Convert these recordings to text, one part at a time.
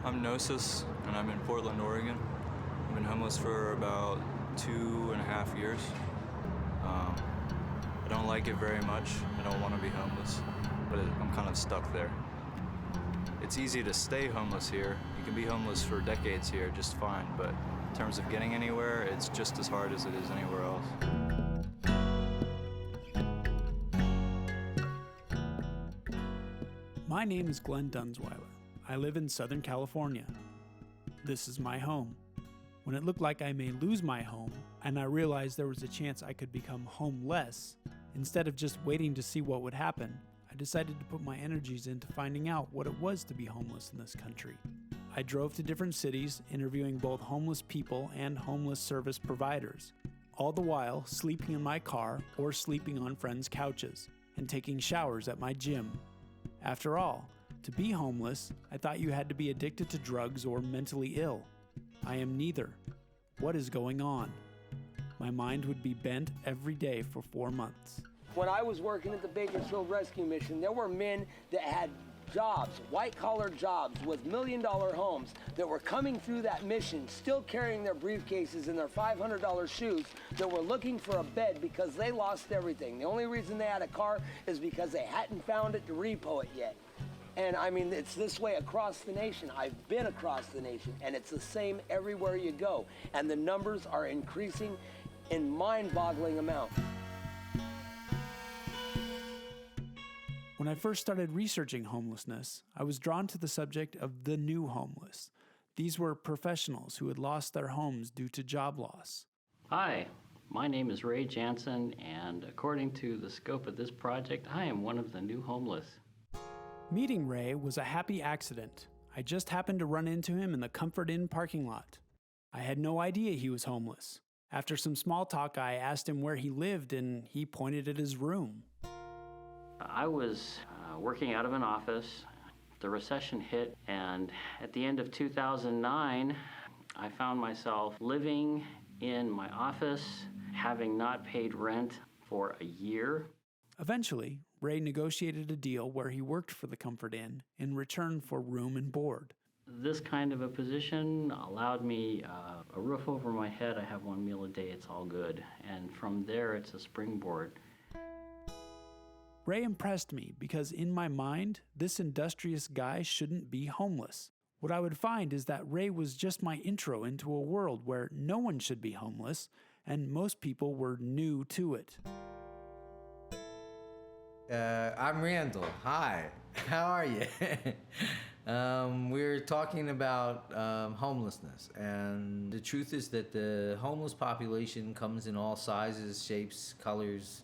I'm Gnosis, and I'm in Portland, Oregon. I've been homeless for about 2.5 years. I don't like it very much. I don't want to be homeless, but I'm kind of stuck there. It's easy to stay homeless here. You can be homeless for decades here just fine, but in terms of getting anywhere, it's just as hard as it is anywhere else. My name is Glen Dunzweiler. I live in Southern California. This is my home. When it looked like I may lose my home, and I realized there was a chance I could become homeless, instead of just waiting to see what would happen, I decided to put my energies into finding out what it was to be homeless in this country. I drove to different cities, interviewing both homeless people and homeless service providers, all the while sleeping in my car or sleeping on friends' couches, and taking showers at my gym. After all, to be homeless, I thought you had to be addicted to drugs or mentally ill. I am neither. What is going on? My mind would be bent every day for 4 months. When I was working at the Bakersfield Rescue Mission, there were men that had jobs, white-collar jobs with million-dollar homes that were coming through that mission, still carrying their briefcases and their $500 shoes, that were looking for a bed because they lost everything. The only reason they had a car is because they hadn't found it to repo it yet. And I mean, it's this way across the nation. I've been across the nation, and it's the same everywhere you go. And the numbers are increasing in mind-boggling amounts. When I first started researching homelessness, I was drawn to the subject of the new homeless. These were professionals who had lost their homes due to job loss. Hi, my name is Ray Jansen, and according to the scope of this project, I am one of the new homeless. Meeting Ray was a happy accident. I just happened to run into him in the Comfort Inn parking lot. I had no idea he was homeless. After some small talk, I asked him where he lived, and he pointed at his room. I was working out of an office. The recession hit, and at the end of 2009, I found myself living in my office, having not paid rent for a year. Eventually, Ray negotiated a deal where he worked for the Comfort Inn in return for room and board. This kind of a position allowed me a roof over my head. I have one meal a day, it's all good. And from there, it's a springboard. Ray impressed me because in my mind, this industrious guy shouldn't be homeless. What I would find is that Ray was just my intro into a world where no one should be homeless, and most people were new to it. I'm Randall. Hi. How are you? We're talking about homelessness, and the truth is that the homeless population comes in all sizes, shapes, colors,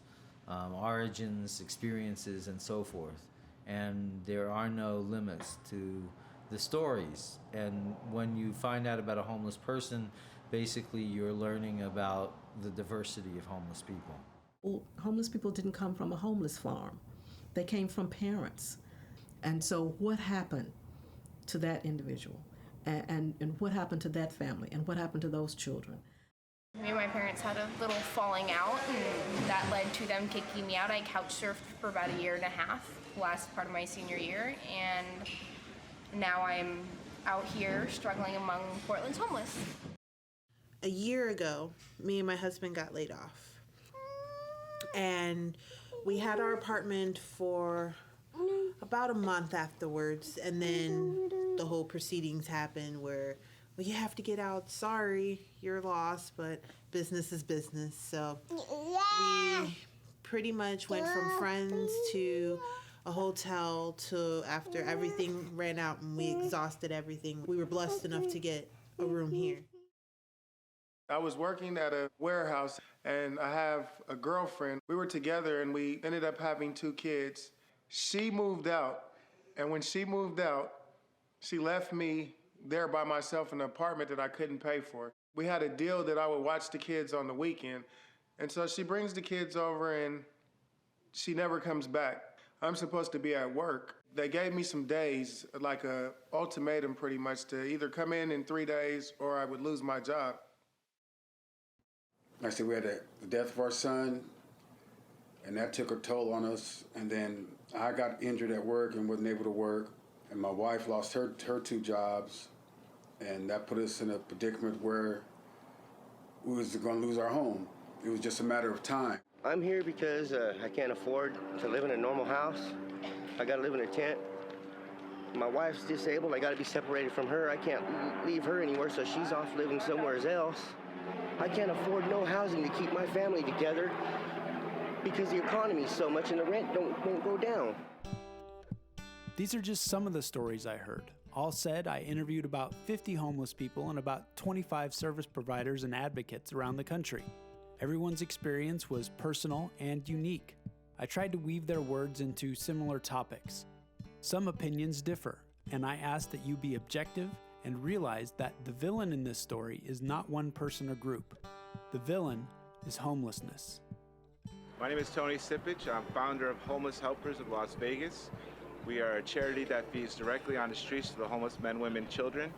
origins, experiences, and so forth. And there are no limits to the stories. And when you find out about a homeless person, basically you're learning about the diversity of homeless people. Well, homeless people didn't come from a homeless farm. They came from parents. And so what happened to that individual? And what happened to that family? And what happened to those children? Me and my parents had a little falling out, and that led to them kicking me out. I couch surfed for about 1.5 years, last part of my senior year, and now I'm out here struggling among Portland's homeless. A year ago, me and my husband got laid off. And we had our apartment for about a month afterwards, and then the whole proceedings happened where, well, you have to get out. Sorry, you're lost, but business is business. So we pretty much went from friends to a hotel to after everything ran out and we exhausted everything. We were blessed enough to get a room here. I was working at a warehouse, and I have a girlfriend. We were together, and we ended up having 2 kids. She moved out, and when she moved out, she left me there by myself in an apartment that I couldn't pay for. We had a deal that I would watch the kids on the weekend, and so she brings the kids over, and she never comes back. I'm supposed to be at work. They gave me some days, like a ultimatum pretty much, to either come in 3 days or I would lose my job. Like I said, we had the death of our son, and that took a toll on us. And then I got injured at work and wasn't able to work. And my wife lost her 2 jobs. And that put us in a predicament where we was going to lose our home. It was just a matter of time. I'm here because I can't afford to live in a normal house. I gotta live in a tent. My wife's disabled. I gotta be separated from her. I can't leave her anywhere, so she's off living somewhere else. I can't afford no housing to keep my family together because the economy's so much and the rent won't go down. These are just some of the stories I heard. All said, I interviewed about 50 homeless people and about 25 service providers and advocates around the country. Everyone's experience was personal and unique. I tried to weave their words into similar topics. Some opinions differ, and I asked that you be objective and realize that the villain in this story is not one person or group. The villain is homelessness. My name is Tony Sipich. I'm founder of Homeless Helpers of Las Vegas. We are a charity that feeds directly on the streets to the homeless men, women, children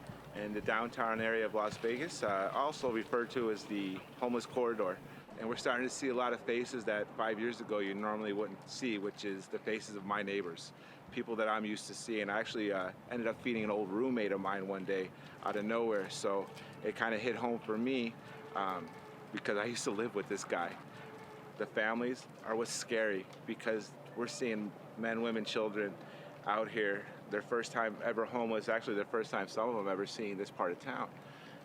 in the downtown area of Las Vegas, also referred to as the homeless corridor. And we're starting to see a lot of faces that 5 years ago you normally wouldn't see, which is the faces of my neighbors, people that I'm used to seeing. I actually ended up feeding an old roommate of mine one day out of nowhere, so it kind of hit home for me because I used to live with this guy. The families are what's scary because we're seeing men, women, children out here, their first time ever homeless, actually their first time some of them ever seeing this part of town.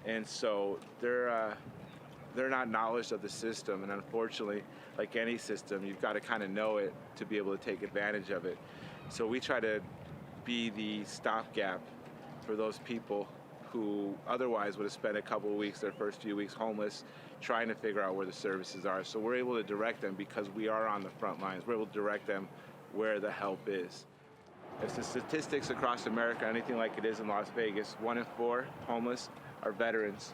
And so they're not knowledge of the system, and unfortunately, like any system, you've got to kind of know it to be able to take advantage of it. So we try to be the stopgap for those people who otherwise would have spent a couple of weeks, their first few weeks homeless, trying to figure out where the services are. So we're able to direct them because we are on the front lines. We're able to direct them where the help is. If the statistics across America are anything like it is in Las Vegas, 1 in 4 homeless are veterans.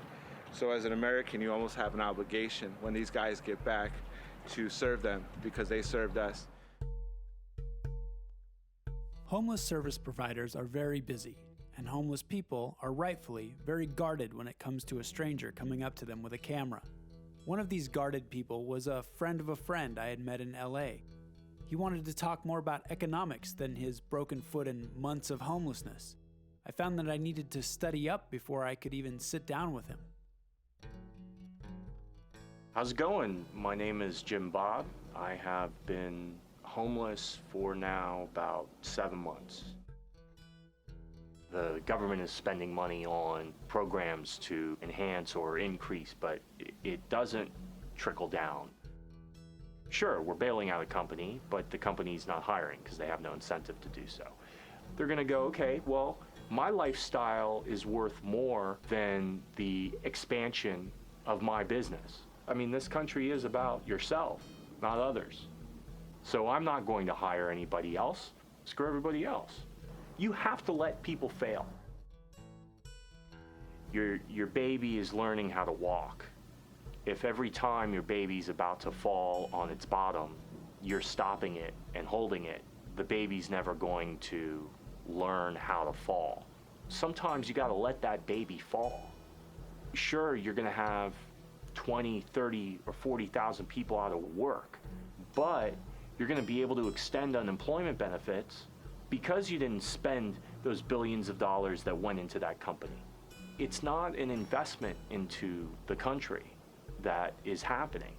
So as an American, you almost have an obligation when these guys get back to serve them because they served us. Homeless service providers are very busy, and homeless people are rightfully very guarded when it comes to a stranger coming up to them with a camera. One of these guarded people was a friend of a friend I had met in LA. He wanted to talk more about economics than his broken foot and months of homelessness. I found that I needed to study up before I could even sit down with him. How's it going? My name is Jim Bob. I have been homeless for now about 7 months. The government is spending money on programs to enhance or increase, but it doesn't trickle down. Sure, we're bailing out a company, but the company's not hiring because they have no incentive to do so. They're gonna go, okay, well, my lifestyle is worth more than the expansion of my business. I mean, this country is about yourself, not others. So I'm not going to hire anybody else. Screw everybody else. You have to let people fail. Your baby is learning how to walk. If every time your baby's about to fall on its bottom, you're stopping it and holding it, the baby's never going to learn how to fall. Sometimes you gotta let that baby fall. Sure, you're gonna have 20, 30, or 40,000 people out of work, but you're gonna be able to extend unemployment benefits because you didn't spend those billions of dollars that went into that company. It's not an investment into the country that is happening.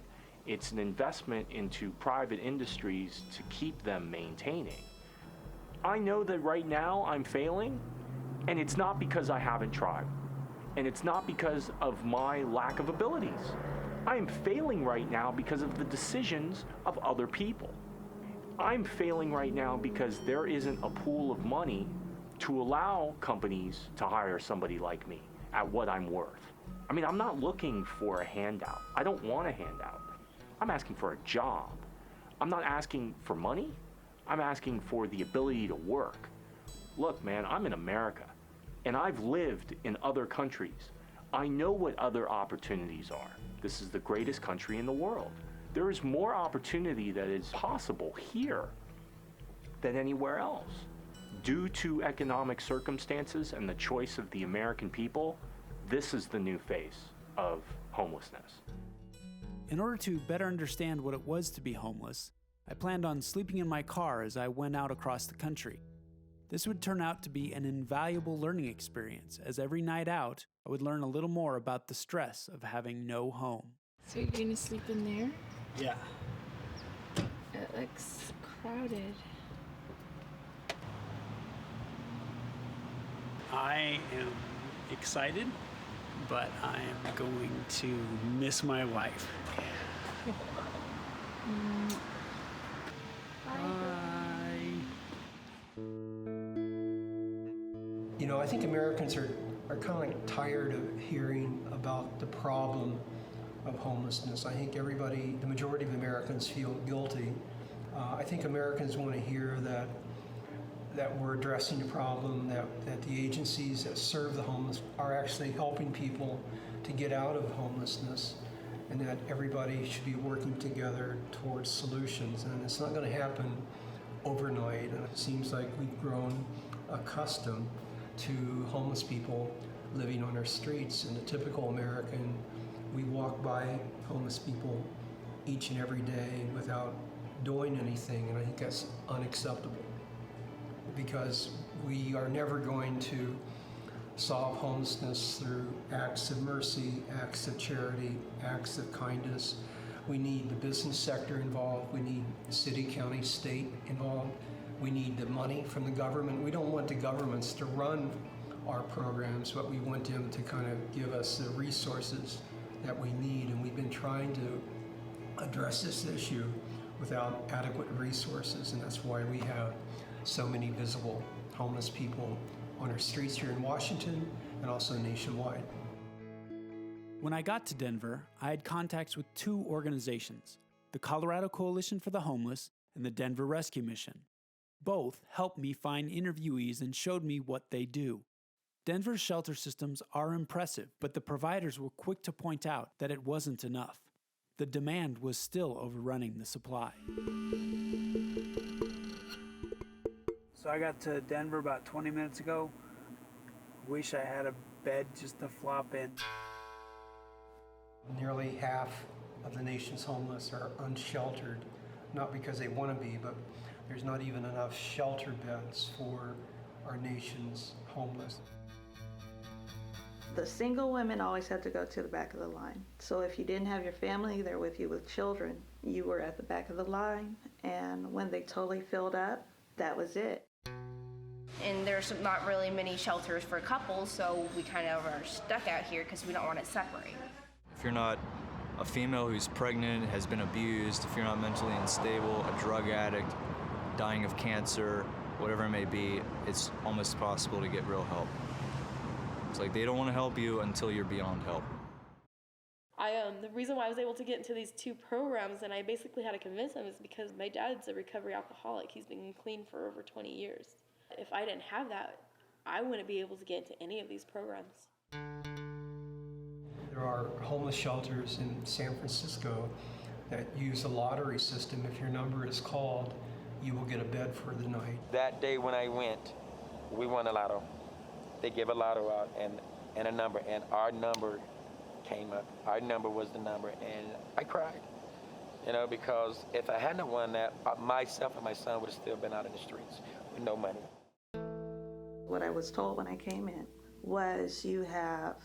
It's an investment into private industries to keep them maintaining. I know that right now I'm failing, and it's not because I haven't tried. And it's not because of my lack of abilities. I am failing right now because of the decisions of other people. I'm failing right now because there isn't a pool of money to allow companies to hire somebody like me at what I'm worth. I mean, I'm not looking for a handout. I don't want a handout. I'm asking for a job. I'm not asking for money. I'm asking for the ability to work. Look, man, I'm in America, and I've lived in other countries. I know what other opportunities are. This is the greatest country in the world. There is more opportunity that is possible here than anywhere else. Due to economic circumstances and the choice of the American people, this is the new face of homelessness. In order to better understand what it was to be homeless, I planned on sleeping in my car as I went out across the country. This would turn out to be an invaluable learning experience, as every night out, I would learn a little more about the stress of having no home. So you're gonna sleep in there? Yeah. It looks crowded. I am excited, but I am going to miss my wife. Bye. You know, I think Americans are kind of like tired of hearing about the problem of homelessness. I think everybody, the majority of Americans feel guilty. I think Americans want to hear that we're addressing the problem, that the agencies that serve the homeless are actually helping people to get out of homelessness, and that everybody should be working together towards solutions. And it's not going to happen overnight. And it seems like we've grown accustomed to homeless people living on our streets. And the typical American, we walk by homeless people each and every day without doing anything, and I think that's unacceptable, because we are never going to solve homelessness through acts of mercy, acts of charity, acts of kindness. We need the business sector involved. We need city, county, state involved. We need the money from the government. We don't want the governments to run our programs, but we want them to kind of give us the resources that we need. And we've been trying to address this issue without adequate resources, and that's why we have so many visible homeless people on our streets here in Washington and also nationwide. When I got to Denver, I had contacts with two organizations, the Colorado Coalition for the Homeless and the Denver Rescue Mission. Both helped me find interviewees and showed me what they do. Denver's shelter systems are impressive, but the providers were quick to point out that it wasn't enough. The demand was still overrunning the supply. So I got to Denver about 20 minutes ago. Wish I had a bed just to flop in. Nearly half of the nation's homeless are unsheltered, not because they want to be, but there's not even enough shelter beds for our nation's homeless. The single women always had to go to the back of the line. So if you didn't have your family there with you with children, you were at the back of the line, and when they totally filled up, that was it. And there's not really many shelters for couples, so we kind of are stuck out here because we don't want to separate. If you're not a female who's pregnant, has been abused, if you're not mentally unstable, a drug addict, dying of cancer, whatever it may be, it's almost impossible to get real help. It's like they don't want to help you until you're beyond help. The reason why I was able to get into these two programs, and I basically had to convince them, is because my dad's a recovery alcoholic. He's been clean for over 20 years. If I didn't have that, I wouldn't be able to get into any of these programs. There are homeless shelters in San Francisco that use a lottery system. If your number is called, you will get a bed for the night. That day when I went, we won a lotto. They gave a lotto out and a number, and our number came up. Our number was the number, and I cried, because if I hadn't won that, myself and my son would have still been out in the streets with no money. What I was told when I came in was you have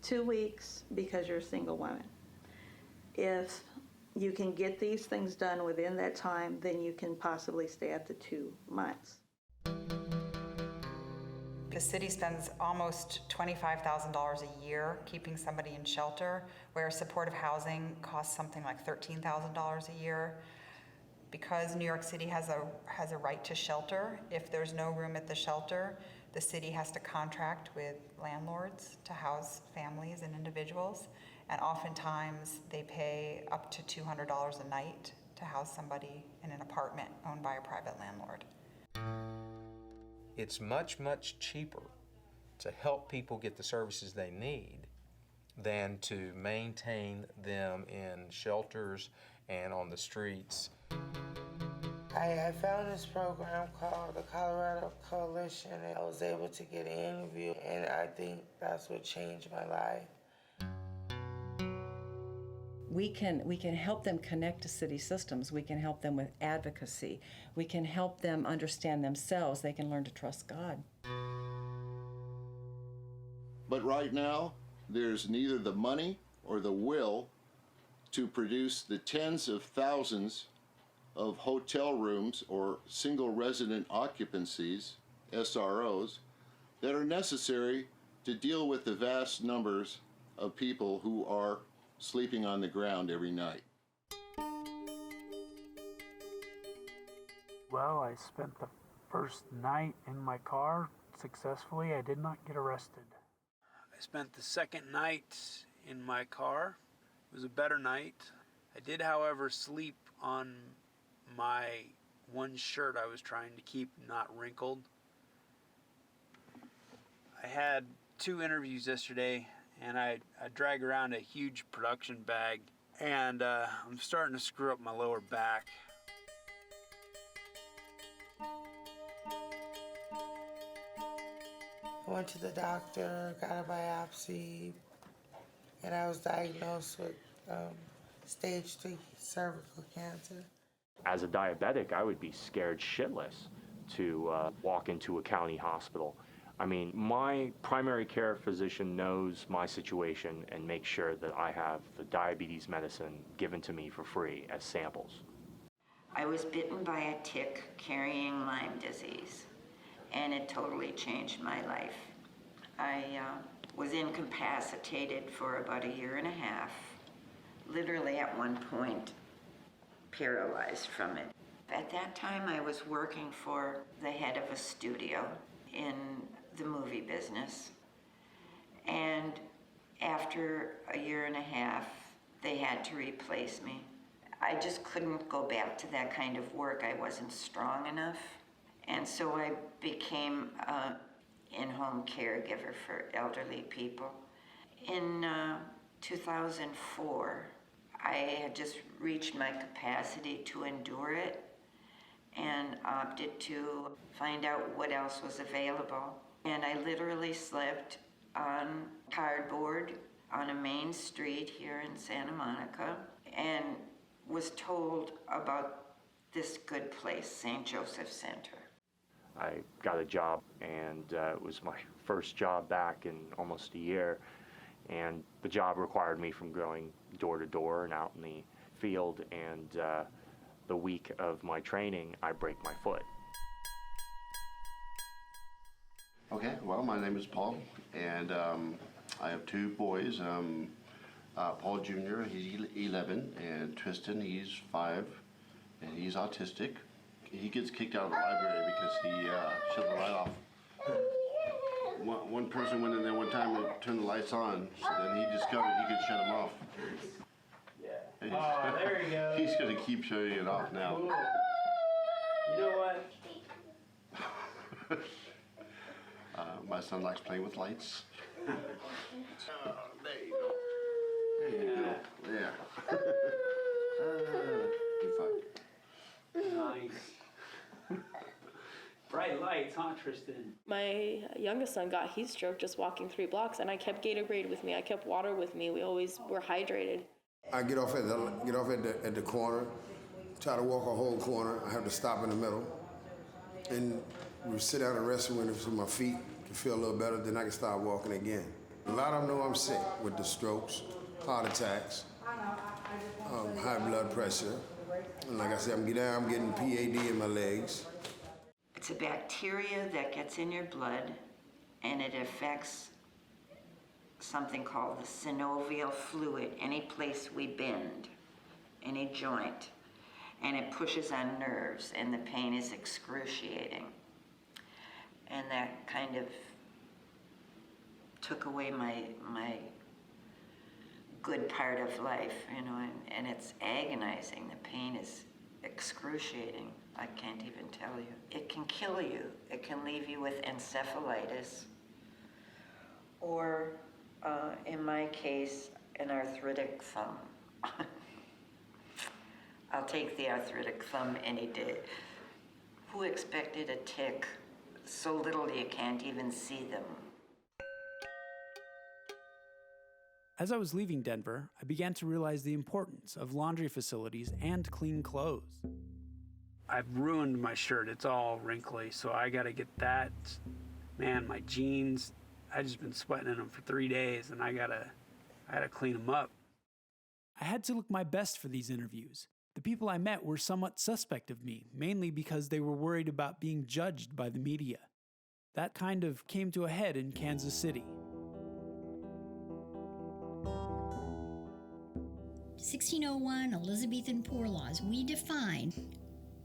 2 weeks because you're a single woman. If you can get these things done within that time, then you can possibly stay at the 2 months. The city spends almost $25,000 a year keeping somebody in shelter, where supportive housing costs something like $13,000 a year. Because New York City has a right to shelter, if there's no room at the shelter, the city has to contract with landlords to house families and individuals, and oftentimes they pay up to $200 a night to house somebody in an apartment owned by a private landlord. It's much, much cheaper to help people get the services they need than to maintain them in shelters and on the streets. I found this program called the Colorado Coalition, and I was able to get an interview, and I think that's what changed my life. We can help them connect to city systems. We can help them with advocacy. We can help them understand themselves. They can learn to trust God. But right now, there's neither the money or the will to produce the tens of thousands of hotel rooms or single resident occupancies, SROs, that are necessary to deal with the vast numbers of people who are sleeping on the ground every night. Well, I spent the first night in my car successfully. I did not get arrested. I spent the second night in my car. It was a better night. I did, however, sleep on my one shirt I was trying to keep not wrinkled. I had 2 interviews yesterday, and I drag around a huge production bag, and I'm starting to screw up my lower back. I went to the doctor, got a biopsy, and I was diagnosed with stage 3 cervical cancer. As a diabetic, I would be scared shitless to walk into a county hospital. I mean, my primary care physician knows my situation and makes sure that I have the diabetes medicine given to me for free as samples. I was bitten by a tick carrying Lyme disease, and it totally changed my life. I was incapacitated for about 1.5 years, literally at one point paralyzed from it. At that time, I was working for the head of a studio in the movie business, and after 1.5 years, they had to replace me. I just couldn't go back to that kind of work. I wasn't strong enough, and so I became an in-home caregiver for elderly people. In 2004, I had just reached my capacity to endure it and opted to find out what else was available. And I literally slept on cardboard on a main street here in Santa Monica and was told about this good place, St. Joseph Center. I got a job, and it was my first job back in almost 1 year. And the job required me from going door to door and out in the field, and the week of my training, I break my foot. Okay, well, my name is Paul, and I have 2 boys. Paul Jr., he's 11, and Tristan, he's 5, and he's autistic. He gets kicked out of the library because he shut the light off. One person went in there one time and turned the lights on, so then he discovered he could shut them off. Yeah. Oh, there you go. He's going to keep shutting it off now. Cool. You know what? My son likes playing with lights. There you go. There you go. Yeah. You're fine. Nice. Bright lights, huh, Tristan? My youngest son got heat stroke just walking 3 blocks, and I kept Gatorade with me. I kept water with me. We always were hydrated. I get off at the corner, try to walk a whole corner. I have to stop in the middle, and we sit down and rest with my feet to feel a little better. Then I can start walking again. A lot of them know I'm sick with the strokes, heart attacks, high blood pressure, and like I said, I'm getting PAD in my legs. It's a bacteria that gets in your blood, and it affects something called the synovial fluid, any place we bend, any joint, and it pushes on nerves, and the pain is excruciating. And that kind of took away my good part of life, you know, and it's agonizing. The pain is excruciating. I can't even tell you. It can kill you. It can leave you with encephalitis, or in my case, an arthritic thumb. I'll take the arthritic thumb any day. Who expected a tick so little you can't even see them? As I was leaving Denver, I began to realize the importance of laundry facilities and clean clothes. I've ruined my shirt. It's all wrinkly, so I gotta get that. Man, my jeans, I just been sweating in them for 3 days, and I gotta clean them up. I had to look my best for these interviews. The people I met were somewhat suspect of me, mainly because they were worried about being judged by the media. That kind of came to a head in Kansas City. 1601 Elizabethan Poor Laws, we define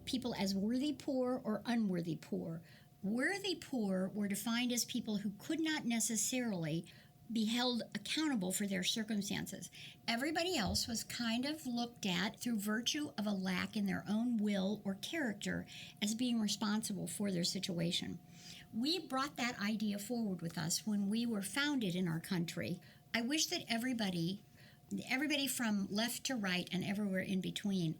people as worthy poor or unworthy poor. Worthy poor were defined as people who could not necessarily be held accountable for their circumstances. Everybody else was kind of looked at through virtue of a lack in their own will or character as being responsible for their situation. We brought that idea forward with us when we were founded in our country. I wish that everybody from left to right and everywhere in between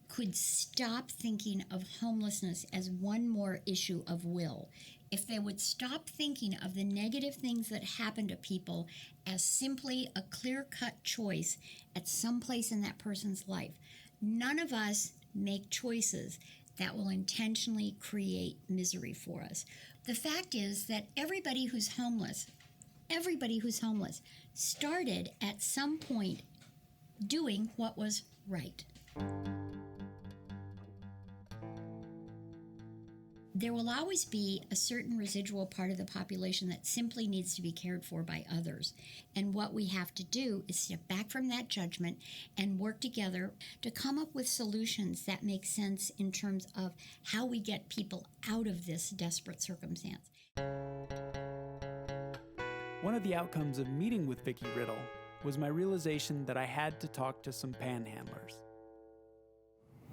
could stop thinking of homelessness as one more issue of will. If they would stop thinking of the negative things that happen to people as simply a clear-cut choice at some place in that person's life. None of us make choices that will intentionally create misery for us. The fact is that everybody who's homeless started at some point doing what was right. There will always be a certain residual part of the population that simply needs to be cared for by others. And what we have to do is step back from that judgment and work together to come up with solutions that make sense in terms of how we get people out of this desperate circumstance. One of the outcomes of meeting with Vicki Riddle was my realization that I had to talk to some panhandlers.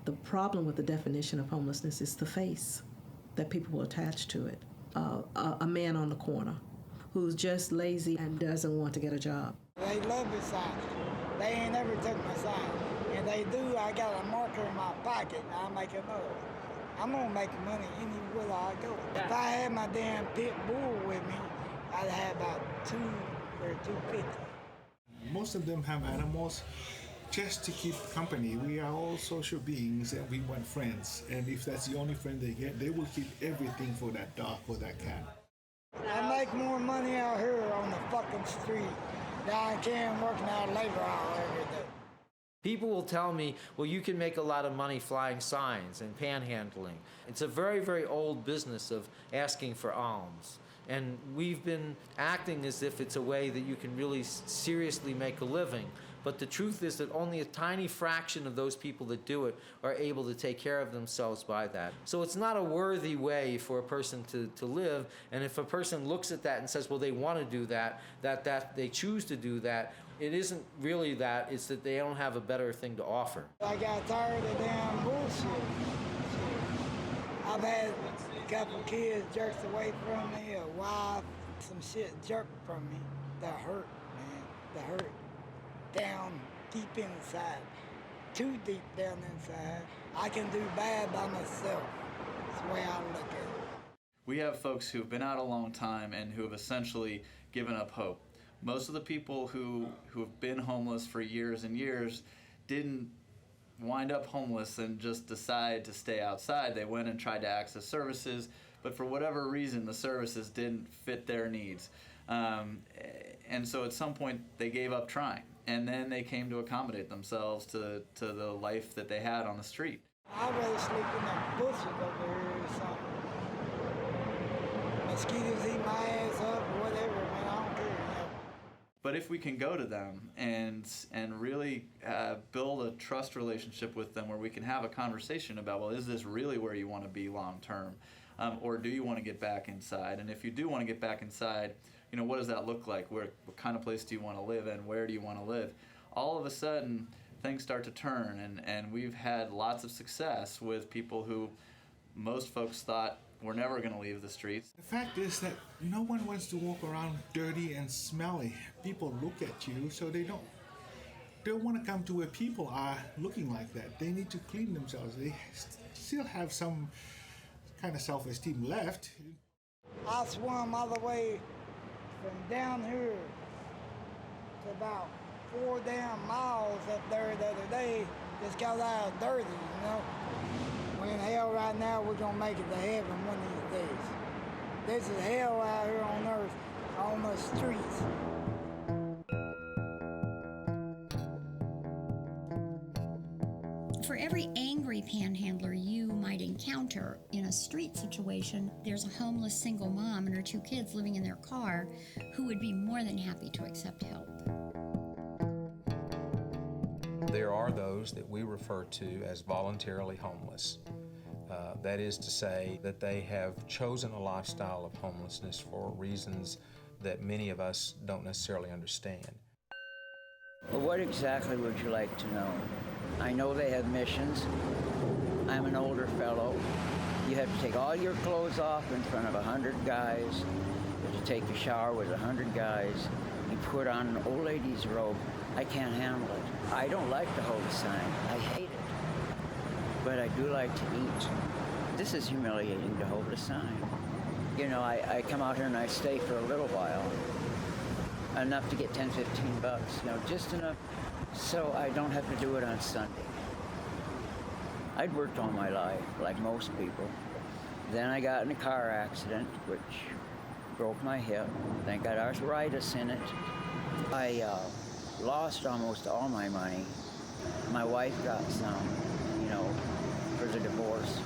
The problem with the definition of homelessness is the face that people will attach to it. A man on the corner who's just lazy and doesn't want to get a job. They love this sign. They ain't never took my sign. And they do, I got a marker in my pocket, and I'll make another one. I'm gonna make money anywhere I go. If I had my damn pit bull with me, I'd have about 2 or 250. Most of them have animals just to keep company. We are all social beings and we want friends. And if that's the only friend they get, they will keep everything for that dog or that cat. I make more money out here on the fucking street than I can working out labor hour every day. People will tell me, well, you can make a lot of money flying signs and panhandling. It's a very, very old business of asking for alms. And we've been acting as if it's a way that you can really seriously make a living. But the truth is that only a tiny fraction of those people that do it are able to take care of themselves by that. So it's not a worthy way for a person to live. And if a person looks at that and says, well, they want to do that they choose to do that, it isn't really that, it's that they don't have a better thing to offer. I got tired of damn bullshit. I've had a couple kids jerked away from me, a wife, some shit jerked from me. That hurt, man, that hurt. Down deep inside, too deep down inside. I can do bad by myself. That's the way I look at it. We have folks who've been out a long time and who have essentially given up hope. Most of the people who have been homeless for years and years didn't wind up homeless and just decide to stay outside. They went and tried to access services, but for whatever reason, the services didn't fit their needs. And so at some point, they gave up trying. And then they came to accommodate themselves to the life that they had on the street. I'd rather sleep in the bushes over here or something. Mosquitoes eat my ass up or whatever, man, I don't care. But if we can go to them and really build a trust relationship with them where we can have a conversation about, well, is this really where you want to be long term? Or do you want to get back inside? And if you do want to get back inside, you know, what does that look like? What kind of place do you want to live in? Where do you want to live? All of a sudden, things start to turn, and we've had lots of success with people who most folks thought were never going to leave the streets. The fact is that no one wants to walk around dirty and smelly. People look at you, so they don't want to come to where people are looking like that. They need to clean themselves. They still have some kind of self-esteem left. I swam all the way from down here to about 4 damn miles up there the other day just 'cause I was dirty, you know. We're in hell right now, we're gonna make it to heaven one of these days. This is hell out here on earth, on the streets. For every angry panhandler you might encounter in a street situation, there's a homeless single mom and her 2 kids living in their car who would be more than happy to accept help. There are those that we refer to as voluntarily homeless. That is to say that they have chosen a lifestyle of homelessness for reasons that many of us don't necessarily understand. Well, what exactly would you like to know? I know they have missions. I'm an older fellow. You have to take all your clothes off in front of 100 guys. You have to take a shower with 100 guys. You put on an old lady's robe. I can't handle it. I don't like to hold a sign. I hate it. But I do like to eat. This is humiliating to hold a sign. You know, I come out here and I stay for a little while. Enough to get 10, 15 bucks, you know, just enough so I don't have to do it on Sunday. I'd worked all my life, like most people. Then I got in a car accident, which broke my hip. Then I got arthritis in it. I lost almost all my money. My wife got some, you know, for the divorce.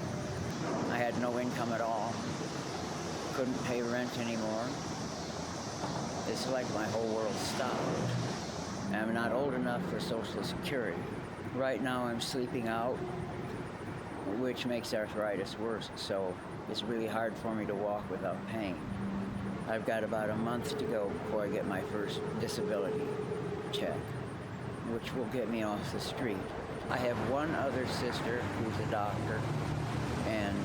I had no income at all. Couldn't pay rent anymore. It's like my whole world stopped. I'm not old enough for Social Security. Right now I'm sleeping out, which makes arthritis worse, so it's really hard for me to walk without pain. I've got about a month to go before I get my first disability check, which will get me off the street. I have one other sister who's a doctor, and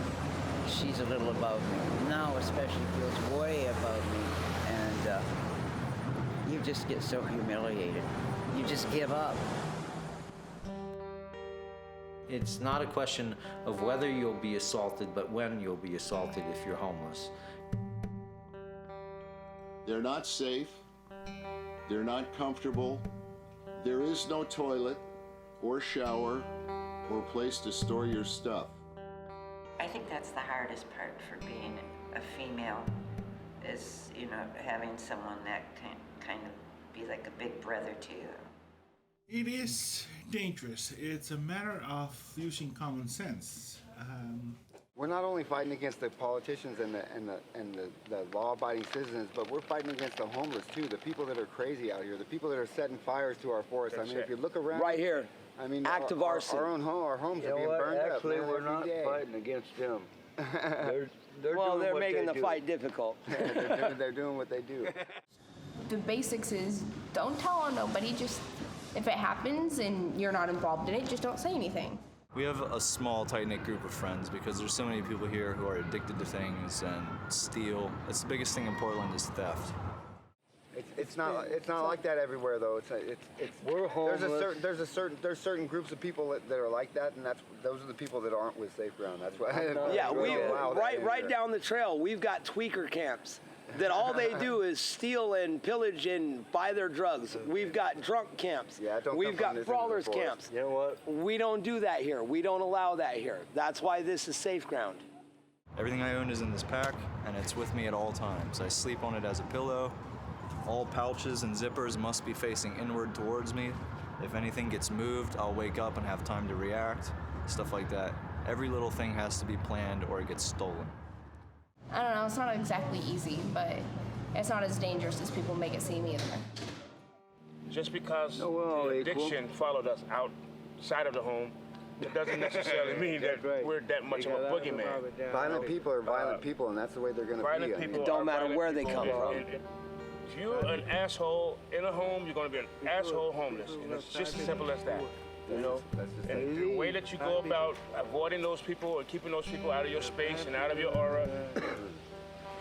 she's a little above me. Now especially feels way above me, and you just get so humiliated. You just give up. It's not a question of whether you'll be assaulted, but when you'll be assaulted if you're homeless. They're not safe. They're not comfortable. There is no toilet or shower or place to store your stuff. I think that's the hardest part for being a female is, you know, having someone that can kind of be like a big brother to you. It is dangerous. It's a matter of using common sense. We're not only fighting against the politicians and the law-abiding citizens, but we're fighting against the homeless too. The people that are crazy out here, the people that are setting fires to our forests. I mean, if you look around, right here, I mean, active arson. Our homes are being burned up. Actually, we're not fighting against them. They're making the fight difficult. They're doing what they do. The basics is don't tell on nobody. Just if it happens and you're not involved in it, just don't say anything. We have a small, tight-knit group of friends because there's so many people here who are addicted to things and steal. It's the biggest thing in Portland is theft. It's not like that everywhere though. We're homeless. There's certain groups of people that are like that, and those are the people that aren't with Safe Ground. That's why. Yeah, right down the trail, we've got tweaker camps that all they do is steal and pillage and buy their drugs. We've got drunk camps. We've got brawlers camps. You know what? We don't do that here. We don't allow that here. That's why this is Safe Ground. Everything I own is in this pack, and it's with me at all times. I sleep on it as a pillow. All pouches and zippers must be facing inward towards me. If anything gets moved, I'll wake up and have time to react. Stuff like that. Every little thing has to be planned or it gets stolen. I don't know, it's not exactly easy, but it's not as dangerous as people make it seem either. Just because the addiction followed us outside of the home, it doesn't necessarily mean that we're that much of a boogeyman. Violent people are violent people, and that's the way they're going to be. Violent people it don't matter where they come from. If you're an asshole in a home, you're going to be an asshole homeless. And it's just as simple as that. You know, and the way that you go about avoiding those people or keeping those people out of your space and out of your aura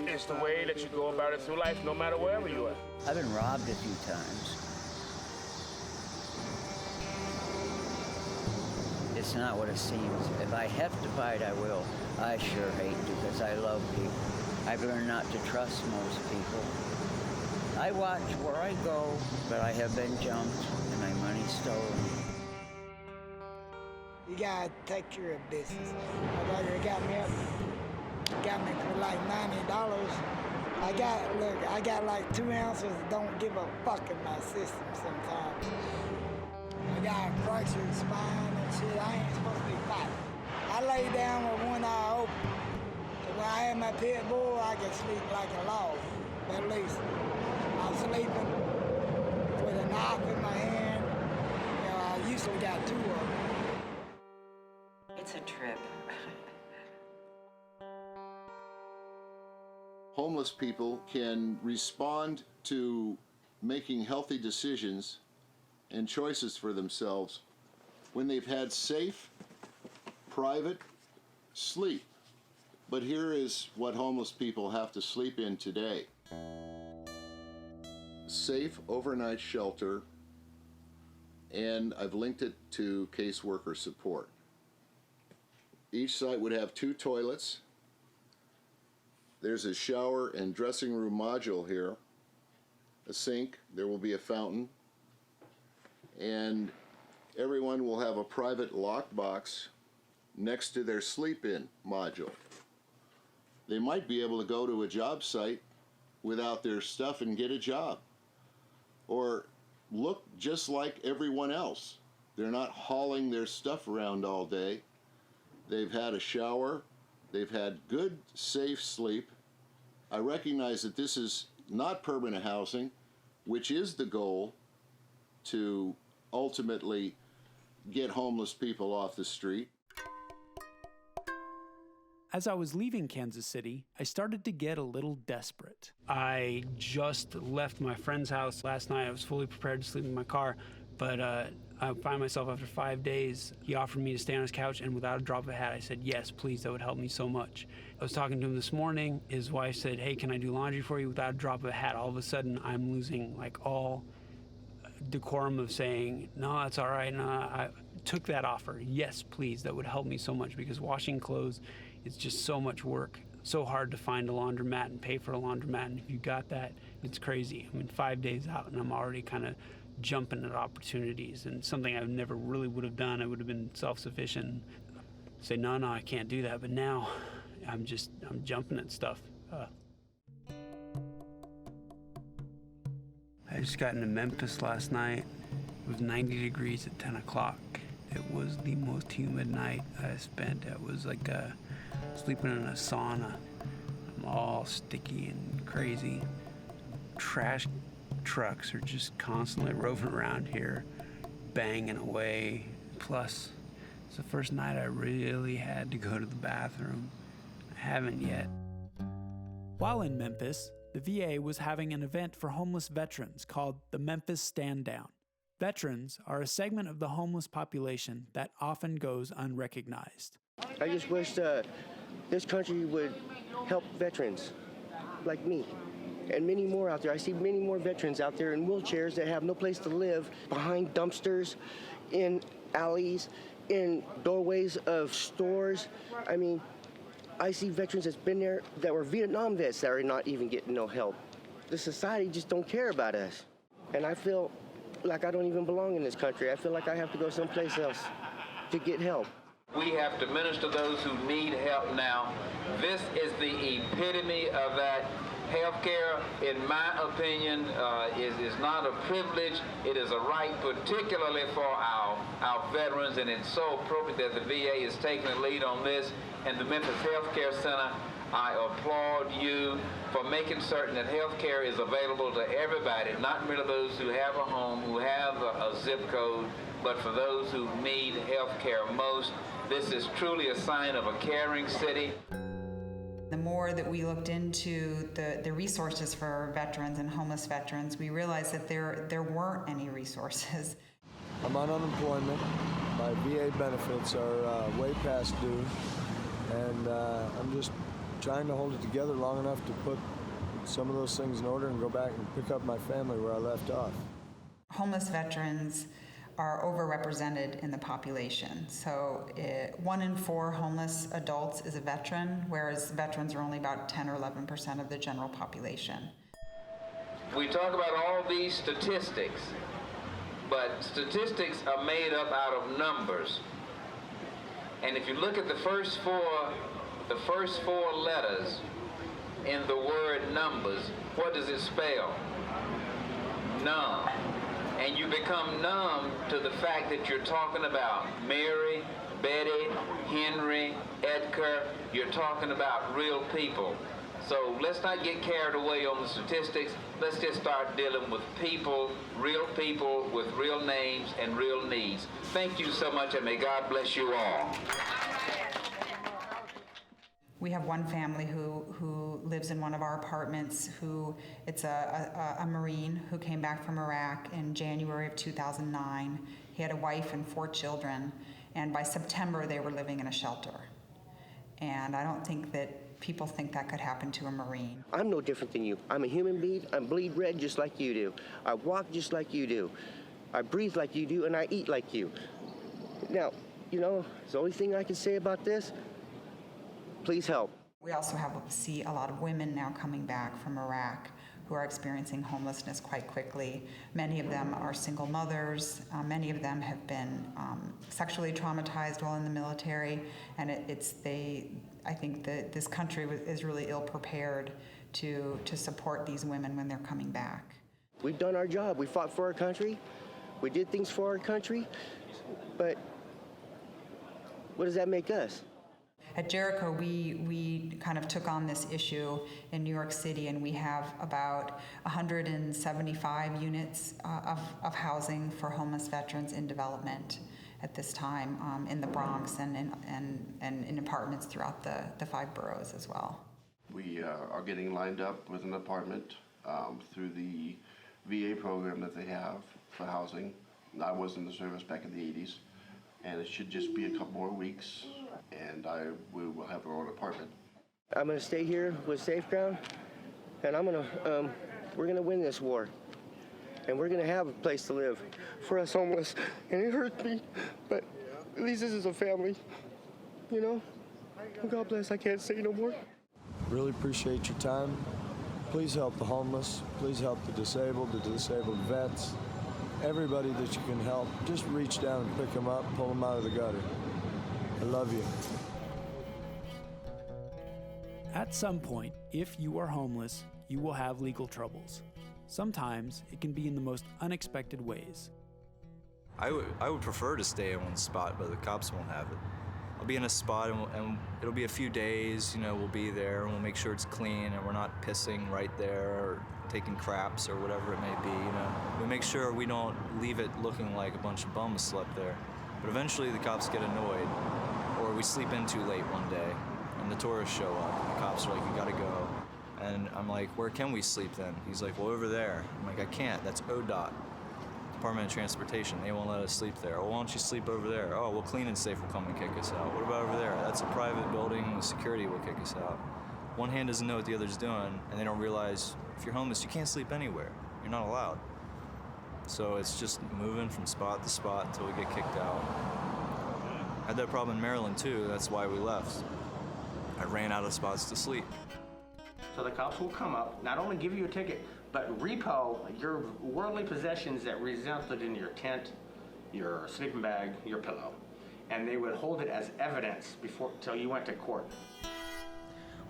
is the way that you go about it through life, no matter wherever you are. I've been robbed a few times. It's not what it seems. If I have to fight, I will. I sure hate to because I love people. I've learned not to trust most people. I watch where I go, but I have been jumped, money stolen. You gotta take care of business. My brother got me for like $90. I got like 2 ounces that don't give a fuck in my system sometimes. I got a fractured spine and shit. I ain't supposed to be fighting. I lay down with one eye open. So when I had my pit bull, I could sleep like a log, at least. I'm sleeping with a knife in my hand. You know, I usually got 2 of them. It's a trip. Homeless people can respond to making healthy decisions and choices for themselves when they've had safe, private sleep. But here is what homeless people have to sleep in today. Safe overnight shelter, and I've linked it to caseworker support. Each site would have 2 toilets. There's a shower and dressing room module here, a sink, there will be a fountain, and everyone will have a private lockbox next to their sleep-in module. They might be able to go to a job site without their stuff and get a job, or look just like everyone else. They're not hauling their stuff around all day. They've had a shower, they've had good, safe sleep. I recognize that this is not permanent housing, which is the goal to ultimately get homeless people off the street. As I was leaving Kansas City, I started to get a little desperate. I just left my friend's house last night. I was fully prepared to sleep in my car, but I find myself after 5 days, he offered me to stay on his couch, and without a drop of a hat, I said, yes, please, that would help me so much. I was talking to him this morning. His wife said, hey, can I do laundry for you? Without a drop of a hat, all of a sudden, I'm losing like all decorum of saying, no, that's all right. No, I took that offer. Yes, please, that would help me so much, because washing clothes is just so much work. So hard to find a laundromat and pay for a laundromat, and if you got that, it's crazy. I mean, 5 days out, and I'm already kind of jumping at opportunities, and something I never really would have done. I would have been self-sufficient. Say, no, I can't do that. But now I'm jumping at stuff. I just got into Memphis last night. It was 90 degrees at 10 o'clock. It was the most humid night I spent. It was like sleeping in a sauna. I'm all sticky and crazy. Trash trucks are just constantly roving around here, banging away. Plus, it's the first night I really had to go to the bathroom. I haven't yet. While in Memphis, the VA was having an event for homeless veterans called the Memphis Stand Down. Veterans are a segment of the homeless population that often goes unrecognized. I just wish this country would help veterans like me. And many more out there. I see many more veterans out there in wheelchairs that have no place to live, behind dumpsters, in alleys, in doorways of stores. I mean, I see veterans that's been there that were Vietnam vets that are not even getting no help. The society just don't care about us. And I feel like I don't even belong in this country. I feel like I have to go someplace else to get help. We have to minister to those who need help now. This is the epitome of that. Healthcare, in my opinion, is not a privilege. It is a right, particularly for our veterans, and it's so appropriate that the VA is taking the lead on this. And the Memphis Healthcare Center, I applaud you for making certain that healthcare is available to everybody, not merely those who have a home, who have a zip code, but for those who need healthcare most. This is truly a sign of a caring city. The more that we looked into the resources for veterans and homeless veterans, we realized that there weren't any resources. I'm on unemployment. My VA benefits are way past due, and I'm just trying to hold it together long enough to put some of those things in order and go back and pick up my family where I left off. Homeless veterans are overrepresented in the population. So 1 in 4 homeless adults is a veteran, whereas veterans are only about 10 or 11% of the general population. We talk about all these statistics, but statistics are made up out of numbers. And if you look at the first four letters in the word numbers, what does it spell? Numb. And you become numb to the fact that you're talking about Mary, Betty, Henry, Edgar. You're talking about real people. So let's not get carried away on the statistics. Let's just start dealing with people with real names and real needs. Thank you so much, and may God bless you all. We have one family who lives in one of our apartments it's a Marine who came back from Iraq in January of 2009. He had a wife and 4 children, and by September they were living in a shelter. And I don't think that people think that could happen to a Marine. I'm no different than you. I'm a human being. I bleed red just like you do. I walk just like you do. I breathe like you do, and I eat like you. Now, the only thing I can say about this, please help. We also see a lot of women now coming back from Iraq who are experiencing homelessness quite quickly. Many of them are single mothers. Many of them have been sexually traumatized while in the military, and I think that this country is really ill prepared to support these women when they're coming back. We've done our job. We fought for our country. We did things for our country, but what does that make us? At Jericho, we kind of took on this issue in New York City, and we have about 175 units of housing for homeless veterans in development at this time in the Bronx and in apartments throughout the 5 boroughs as well. We are getting lined up with an apartment through the VA program that they have for housing. I was in the service back in the 80s, and it should just be a couple more weeks, and we will have our own apartment. I'm going to stay here with Safe Ground, and we're going to win this war. And we're going to have a place to live for us homeless. And it hurts me, but at least this is a family, God bless, I can't say no more. Really appreciate your time. Please help the homeless. Please help the disabled vets. Everybody that you can help, just reach down and pick them up, pull them out of the gutter. I love you. At some point, if you are homeless, you will have legal troubles. Sometimes it can be in the most unexpected ways. I would prefer to stay in one spot, but the cops won't have it. I'll be in a spot and it'll be a few days, we'll be there and we'll make sure it's clean and we're not pissing right there or taking craps or whatever it may be, We make sure we don't leave it looking like a bunch of bums slept there. But eventually the cops get annoyed, or we sleep in too late one day and the tourists show up and the cops are like, you gotta go. And I'm like, where can we sleep then? He's like, well, over there. I'm like, I can't, that's ODOT, Department of Transportation. They won't let us sleep there. Oh, why don't you sleep over there? Oh, well, Clean and Safe will come and kick us out. What about over there? That's a private building, security will kick us out. One hand doesn't know what the other's doing, and they don't realize if you're homeless, you can't sleep anywhere. You're not allowed. So it's just moving from spot to spot until we get kicked out. I had that problem in Maryland too, that's why we left. I ran out of spots to sleep. So the cops will come up, not only give you a ticket, but repo your worldly possessions that resulted in your tent, your sleeping bag, your pillow. And they would hold it as evidence till you went to court.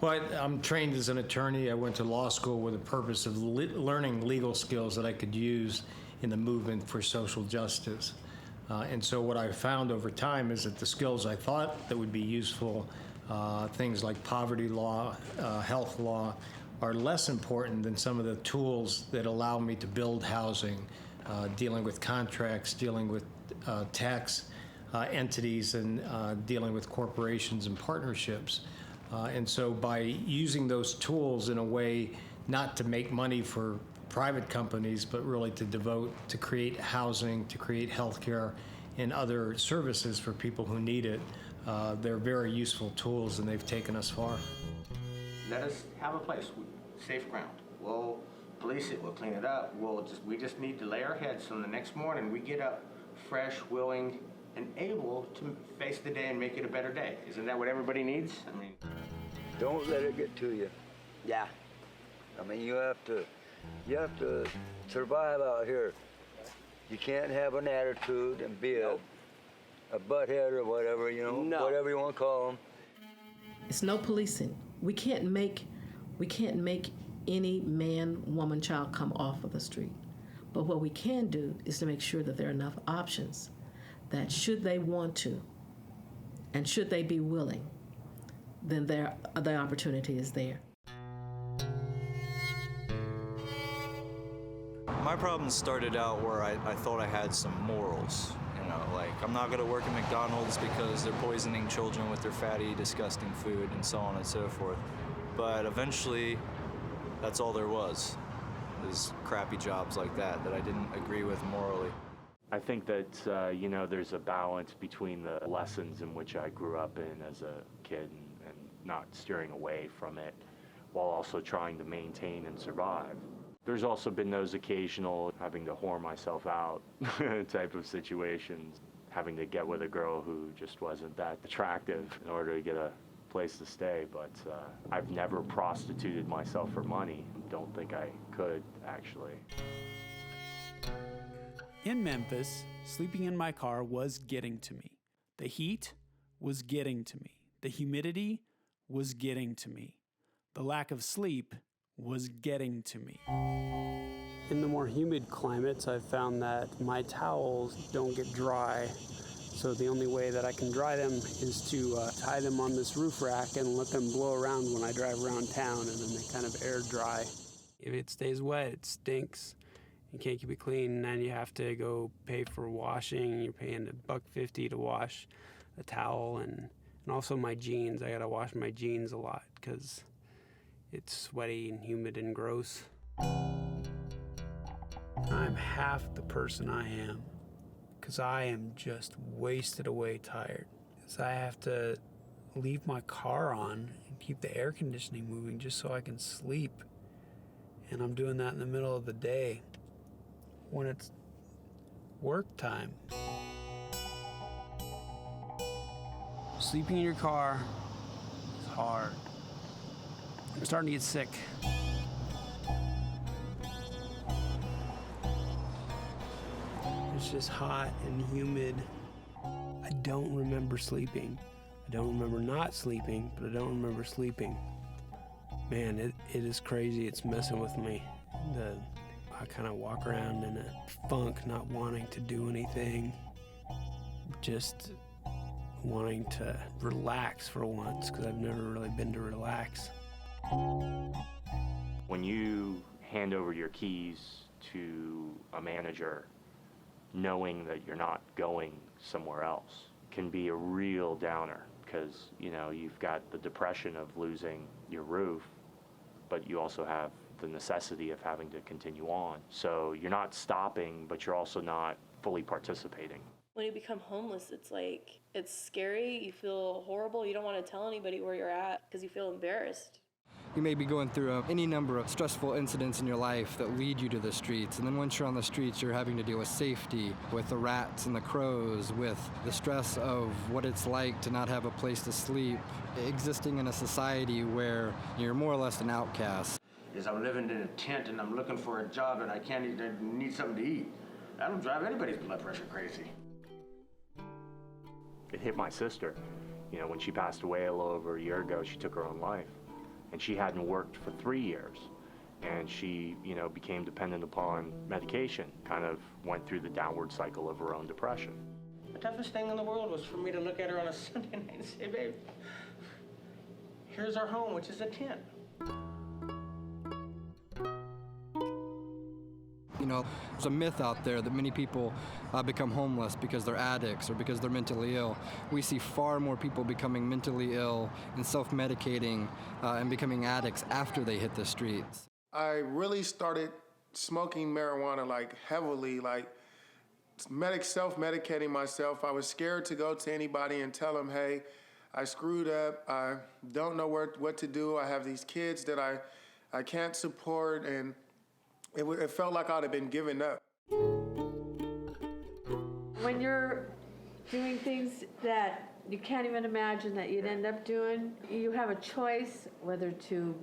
Well, I'm trained as an attorney. I went to law school with the purpose of learning legal skills that I could use in the movement for social justice. And so what I found over time is that the skills I thought that would be useful, things like poverty law, health law, are less important than some of the tools that allow me to build housing, dealing with contracts, dealing with tax entities, and dealing with corporations and partnerships. And so by using those tools in a way not to make money for private companies, but really to create housing, to create healthcare and other services for people who need it, they're very useful tools, and they've taken us far. Let us have a place, safe ground. We'll police it, we'll clean it up. We just need to lay our heads so the next morning we get up fresh, willing, and able to face the day and make it a better day. Isn't that what everybody needs? Don't let it get to you. Yeah. You have to survive out here. You can't have an attitude and be a butthead or whatever, you know, whatever you want to call them. It's no policing. We can't make any man, woman, child come off of the street. But what we can do is to make sure that there are enough options that should they want to and should they be willing, then the opportunity is there. My problem started out where I thought I had some morals. You know, like, I'm not gonna work at McDonald's because they're poisoning children with their fatty, disgusting food and so on and so forth. But eventually, that's all there was. Is crappy jobs like that I didn't agree with morally. I think that, you know, there's a balance between the lessons in which I grew up in as a kid and not steering away from it while also trying to maintain and survive. There's also been those occasional having to whore myself out type of situations, having to get with a girl who just wasn't that attractive in order to get a place to stay, but I've never prostituted myself for money. Don't think I could, actually. In Memphis, sleeping in my car was getting to me. The heat was getting to me. The humidity was getting to me. The lack of sleep was getting to me. In the more humid climates, I've found that my towels don't get dry. So the only way that I can dry them is to tie them on this roof rack and let them blow around when I drive around town, and then they kind of air dry. If it stays wet, it stinks. You can't keep it clean, and you have to go pay for washing. You're paying $1.50 to wash a towel, and also my jeans. I gotta wash my jeans a lot because it's sweaty and humid and gross. I'm half the person I am because I am just wasted away tired. Because I have to leave my car on and keep the air conditioning moving just so I can sleep. And I'm doing that in the middle of the day when it's work time. Sleeping in your car is hard. I'm starting to get sick. It's just hot and humid. I don't remember sleeping. I don't remember not sleeping, but I don't remember sleeping. Man, it is crazy. It's messing with me. I kind of walk around in a funk, not wanting to do anything. Just wanting to relax for once, because I've never really been to relax. When you hand over your keys to a manager, knowing that you're not going somewhere else can be a real downer, because, you know, you've got the depression of losing your roof, but you also have the necessity of having to continue on. So you're not stopping, but you're also not fully participating. When you become homeless, it's like, it's scary, you feel horrible, you don't want to tell anybody where you're at because you feel embarrassed. You may be going through any number of stressful incidents in your life that lead you to the streets, and then once you're on the streets, you're having to deal with safety, with the rats and the crows, with the stress of what it's like to not have a place to sleep, existing in a society where you're more or less an outcast. Is I'm living in a tent and I'm looking for a job and I need something to eat. That'll drive anybody's blood pressure crazy. It hit my sister. You know, when she passed away a little over a year ago, she took her own life. And she hadn't worked for 3 years. And she, you know, became dependent upon medication, kind of went through the downward cycle of her own depression. The toughest thing in the world was for me to look at her on a Sunday night and say, babe, here's our home, which is a tent. You know, there's a myth out there that many people become homeless because they're addicts or because they're mentally ill. We see far more people becoming mentally ill and self-medicating and becoming addicts after they hit the streets. I really started smoking marijuana like heavily, like self-medicating myself. I was scared to go to anybody and tell them, hey, I screwed up. I don't know what to do. I have these kids that I can't support, and it felt like I'd have been given up. When you're doing things that you can't even imagine that you'd end up doing, you have a choice whether to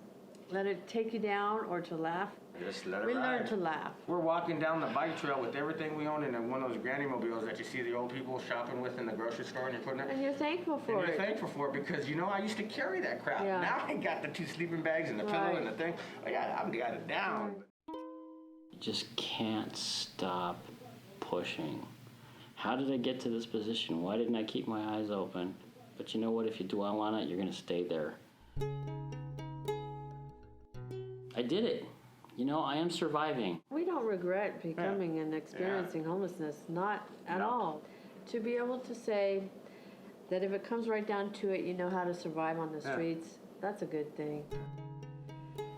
Let it take you down or to laugh? Just let it We ride. learn to laugh. We're walking down the bike trail with everything we own in one of those granny mobiles that you see the old people shopping with in the grocery store, and you're putting it. And you're thankful for And it. you're thankful for it because, you know, I used to carry that crap. Yeah. Now I got the 2 sleeping bags and the pillow and the thing. I've got it down. You just can't stop pushing. How did I get to this position? Why didn't I keep my eyes open? But you know what? If you dwell on it, you're going to stay there. I did it. You know, I am surviving. We don't regret becoming and experiencing homelessness, not at all. To be able to say that if it comes right down to it, you know how to survive on the streets, that's a good thing.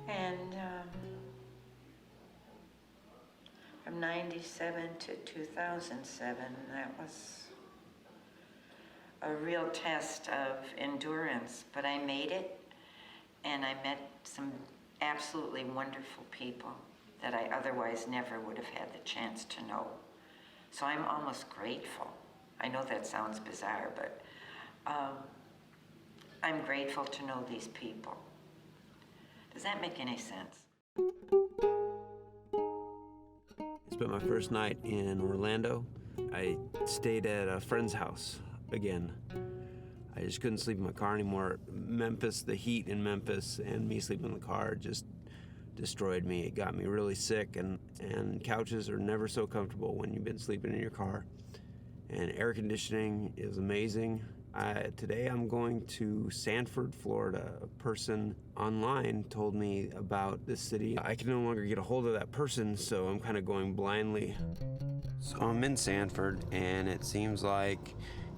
And from 97 to 2007, that was a real test of endurance, but I made it, and I met some absolutely wonderful people that I otherwise never would have had the chance to know. So I'm almost grateful. I know that sounds bizarre, but I'm grateful to know these people. Does that make any sense? I spent my first night in Orlando. I stayed at a friend's house again. I just couldn't sleep in my car anymore. Memphis, the heat in Memphis and me sleeping in the car just destroyed me. It got me really sick, and couches are never so comfortable when you've been sleeping in your car. And air conditioning is amazing. Today I'm going to Sanford, Florida. A person online told me about this city. I can no longer get a hold of that person, so I'm kind of going blindly. So I'm in Sanford, and it seems like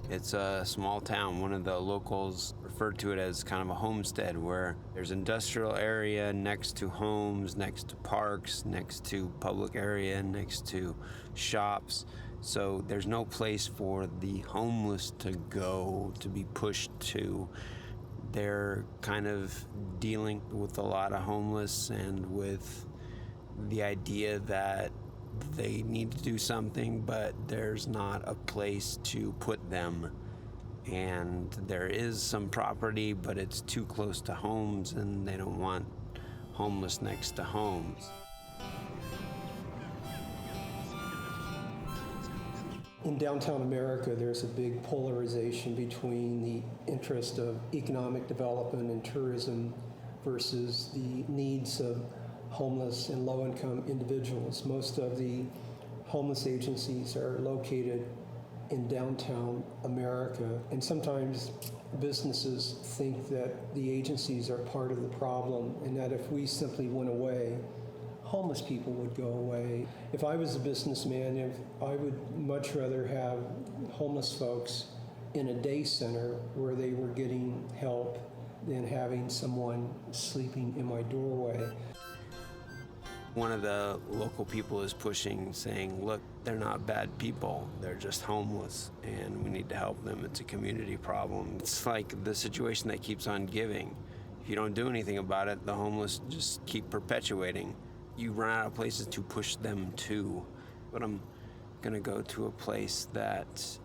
it's a small town. One of the locals referred to it as kind of a homestead, where there's industrial area next to homes, next to parks, next to public area, next to shops. So there's no place for the homeless to go, to be pushed to. They're kind of dealing with a lot of homeless and with the idea that they need to do something, but there's not a place to put them. And there is some property, but it's too close to homes, and they don't want homeless next to homes. In downtown America, there's a big polarization between the interest of economic development and tourism versus the needs of homeless and low-income individuals. Most of the homeless agencies are located in downtown America, and sometimes businesses think that the agencies are part of the problem and that if we simply went away, homeless people would go away. If I was a businessman, I would much rather have homeless folks in a day center where they were getting help than having someone sleeping in my doorway. One of the local people is pushing, saying, look, they're not bad people, they're just homeless, and we need to help them. It's a community problem. It's like the situation that keeps on giving. If you don't do anything about it, the homeless just keep perpetuating. You run out of places to push them to. But I'm gonna go to a place that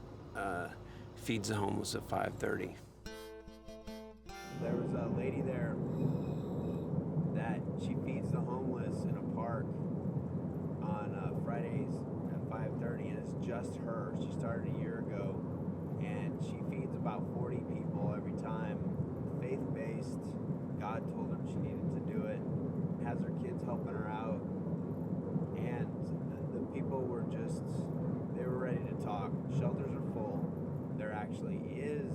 feeds the homeless at 5:30. There was a lady there that she feeds the homeless in a park on Fridays at 5:30, and it's just her. She started a year ago, and she feeds about 40 people every time. Faith-based. God told her she needed to do it. Has her kids helping her out, and the people were just, they were ready to talk. Shelters are full. There actually is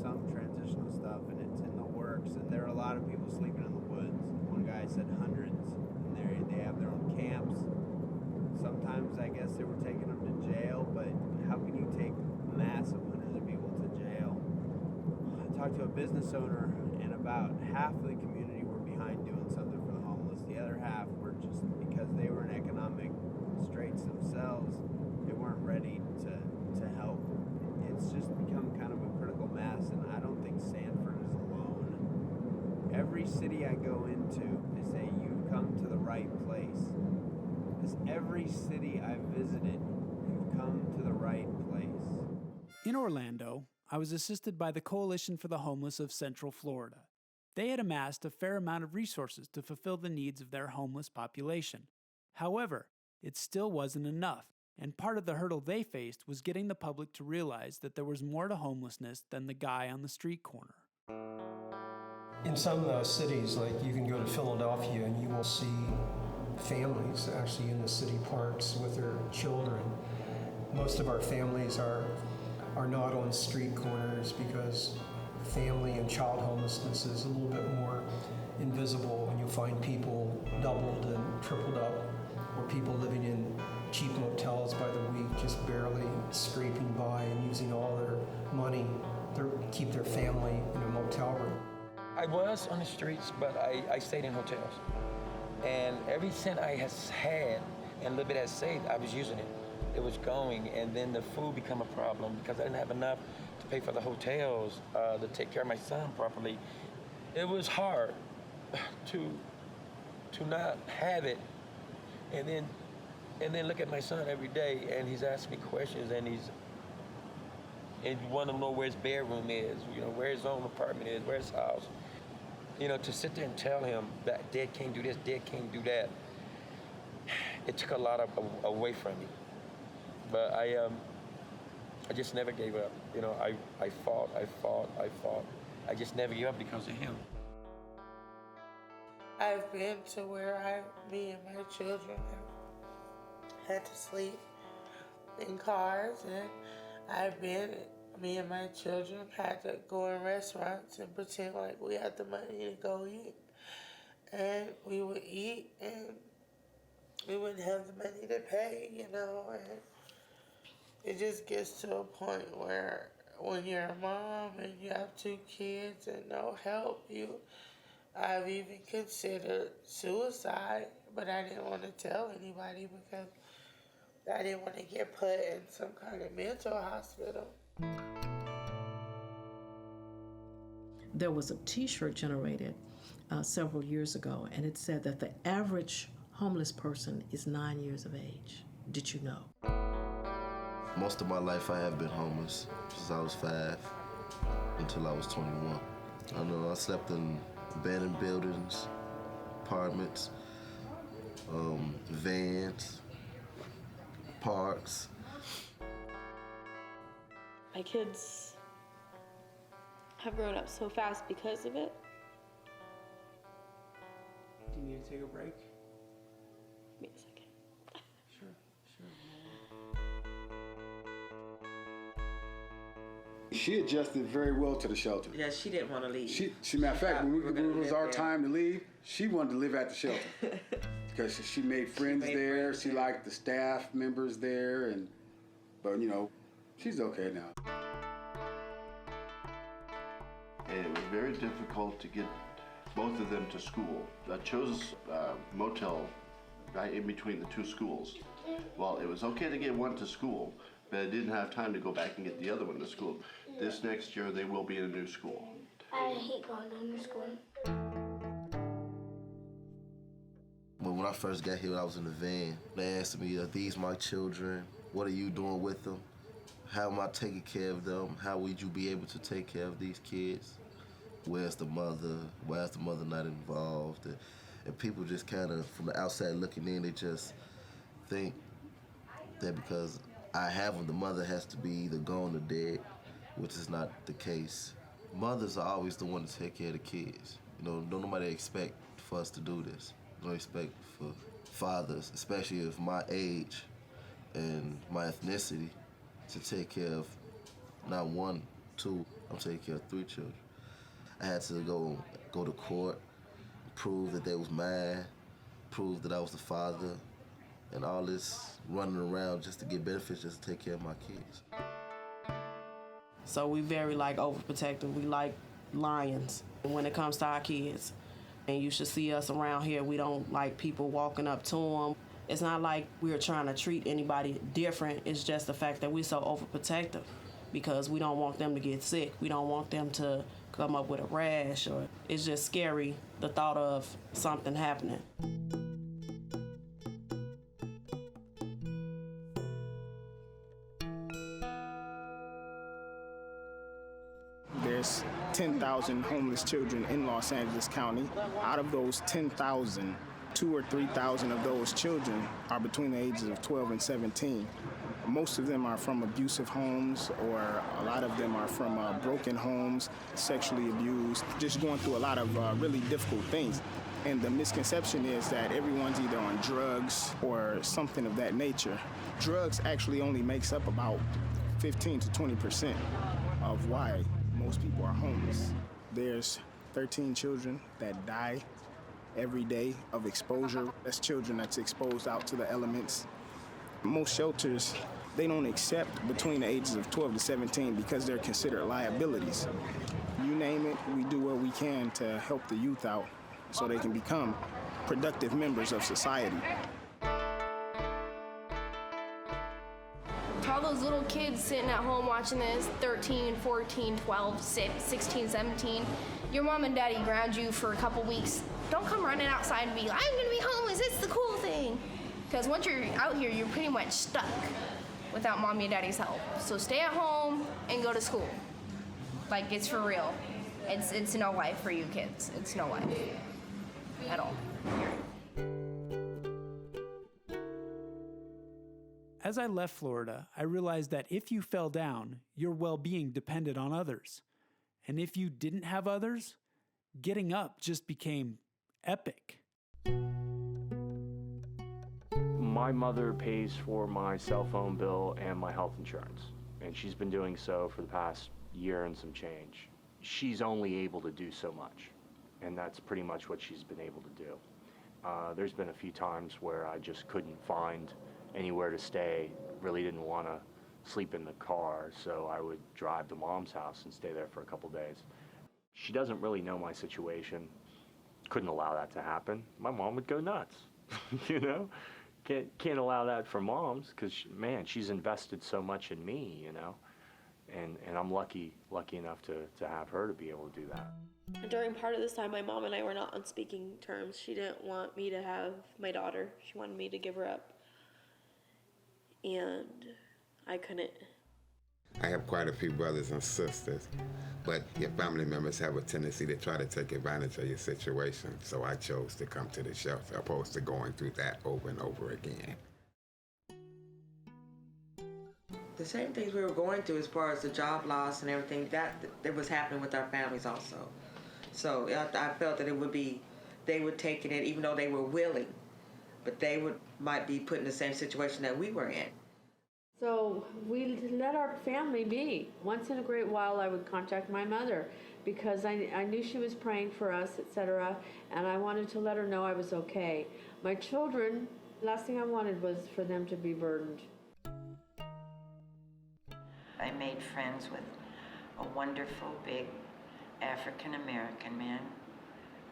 some transitional stuff, and it's in the works, and there are a lot of people sleeping in the woods. One guy said hundreds, and they have their own camps. Sometimes I guess they were taking them to jail, but how can you take massive hundreds of people to jail? I talked to a business owner, and about half of the community were behind doing something for the homeless. The other half were just, because they were in economic straits themselves, they weren't ready to help. It's just become kind of a critical mass, and I don't think Sanford is alone. Every city I go into, they say, you've come to the right place. Because every city I've visited, you've come to the right place. In Orlando, I was assisted by the Coalition for the Homeless of Central Florida. They had amassed a fair amount of resources to fulfill the needs of their homeless population. However, it still wasn't enough, and part of the hurdle they faced was getting the public to realize that there was more to homelessness than the guy on the street corner. In some cities, like you can go to Philadelphia and you will see families actually in the city parks with their children. Most of our families are not on street corners because family and child homelessness is a little bit more invisible, and you'll find people doubled and tripled up, or people living in cheap motels by the week, just barely scraping by and using all their money to keep their family in a motel room. I was on the streets, but I stayed in hotels. And every cent I has had and a little bit I saved, I was using it. It was going, and then the food became a problem because I didn't have enough to pay for the hotels, to take care of my son properly. It was hard to not have it, and then look at my son every day, and he's asking me questions, and you want to know where his bedroom is, where his own apartment is, where his house. To sit there and tell him that Dad can't do this, Dad can't do that, it took a lot away from me. But I just never gave up. I fought. I just never gave up because of him. I've been to where me and my children have had to sleep in cars, and me and my children had to go in restaurants and pretend like we had the money to go eat. And we would eat, and we wouldn't have the money to pay, and it just gets to a point where when you're a mom and you have 2 kids and no help, I've even considered suicide, but I didn't want to tell anybody because I didn't want to get put in some kind of mental hospital. There was a t-shirt generated several years ago, and it said that the average homeless person is 9 years of age. Did you know? Most of my life I have been homeless since I was 5 until I was 21. I slept in abandoned buildings, apartments, vans, parks. My kids have grown up so fast because of it. Do you need to take a break? Give me a second. Sure. She adjusted very well to the shelter. Yeah, she didn't want to leave. She matter of fact, when it was our time to leave, she wanted to live at the shelter because she made friends there. She liked the staff members there, but she's okay now. And it was very difficult to get both of them to school. I chose a motel right in between the 2 schools. Well, it was okay to get one to school, but I didn't have time to go back and get the other one to school. This next year, they will be in a new school. I hate going to new school. But when I first got here, I was in the van. They asked me, are these my children? What are you doing with them? How am I taking care of them? How would you be able to take care of these kids? Where's the mother? Why is the mother not involved? And people just kind of, from the outside looking in, they just think that because I have them, the mother has to be either gone or dead, which is not the case. Mothers are always the one to take care of the kids. Don't nobody expect for us to do this. Don't expect for fathers, especially of my age and my ethnicity, to take care of not 1, 2, I'm taking care of 3 children. I had to go to court, prove that they was mine, prove that I was the father, and all this running around just to get benefits, just to take care of my kids. So we very overprotective. We like lions when it comes to our kids. And you should see us around here. We don't like people walking up to them. It's not like we're trying to treat anybody different. It's just the fact that we're so overprotective because we don't want them to get sick. We don't want them to come up with a rash, or it's just scary, the thought of something happening. There's 10,000 homeless children in Los Angeles County. Out of those 10,000, 2,000 or 3,000 of those children are between the ages of 12 and 17. Most of them are from abusive homes, or a lot of them are from broken homes, sexually abused, just going through a lot of really difficult things. And the misconception is that everyone's either on drugs or something of that nature. Drugs actually only makes up about 15 to 20% of why most people are homeless. There's 13 children that die every day of exposure. That's children that's exposed out to the elements. Most shelters, they don't accept between the ages of 12 to 17 because they're considered liabilities. You name it, we do what we can to help the youth out so they can become productive members of society. For all those little kids sitting at home watching this, 13, 14, 12, 16, 17, your mom and daddy ground you for a couple weeks. Don't come running outside and be like, I'm gonna be homeless, it's the cool thing. Because once you're out here, you're pretty much stuck without mommy and daddy's help. So stay at home and go to school. Like, it's for real. It's no life for you kids. It's no life at all. As I left Florida, I realized that if you fell down, your well-being depended on others. And if you didn't have others, getting up just became epic. My mother pays for my cell phone bill and my health insurance, and she's been doing so for the past year and some change. She's only able to do so much, and that's pretty much what she's been able to do. There's been a few times where I just couldn't find anywhere to stay, really didn't want to sleep in the car, so I would drive to Mom's house and stay there for a couple days. She doesn't really know my situation, couldn't allow that to happen. My mom would go nuts, you know? Can't allow that for moms, because, man, she's invested so much in me, you know? And I'm lucky enough to have her to be able to do that. During part of this time, my mom and I were not on speaking terms. She didn't want me to have my daughter. She wanted me to give her up. And I couldn't. I have quite a few brothers and sisters, but your family members have a tendency to try to take advantage of your situation. So I chose to come to the shelter opposed to going through that over and over again. The same things we were going through as far as the job loss and everything, that was happening with our families also. So I felt that they would take it, even though they were willing, but they might be put in the same situation that we were in. So we let our family be. Once in a great while, I would contact my mother because I knew she was praying for us, etc., and I wanted to let her know I was okay. My children, last thing I wanted was for them to be burdened. I made friends with a wonderful, big African-American man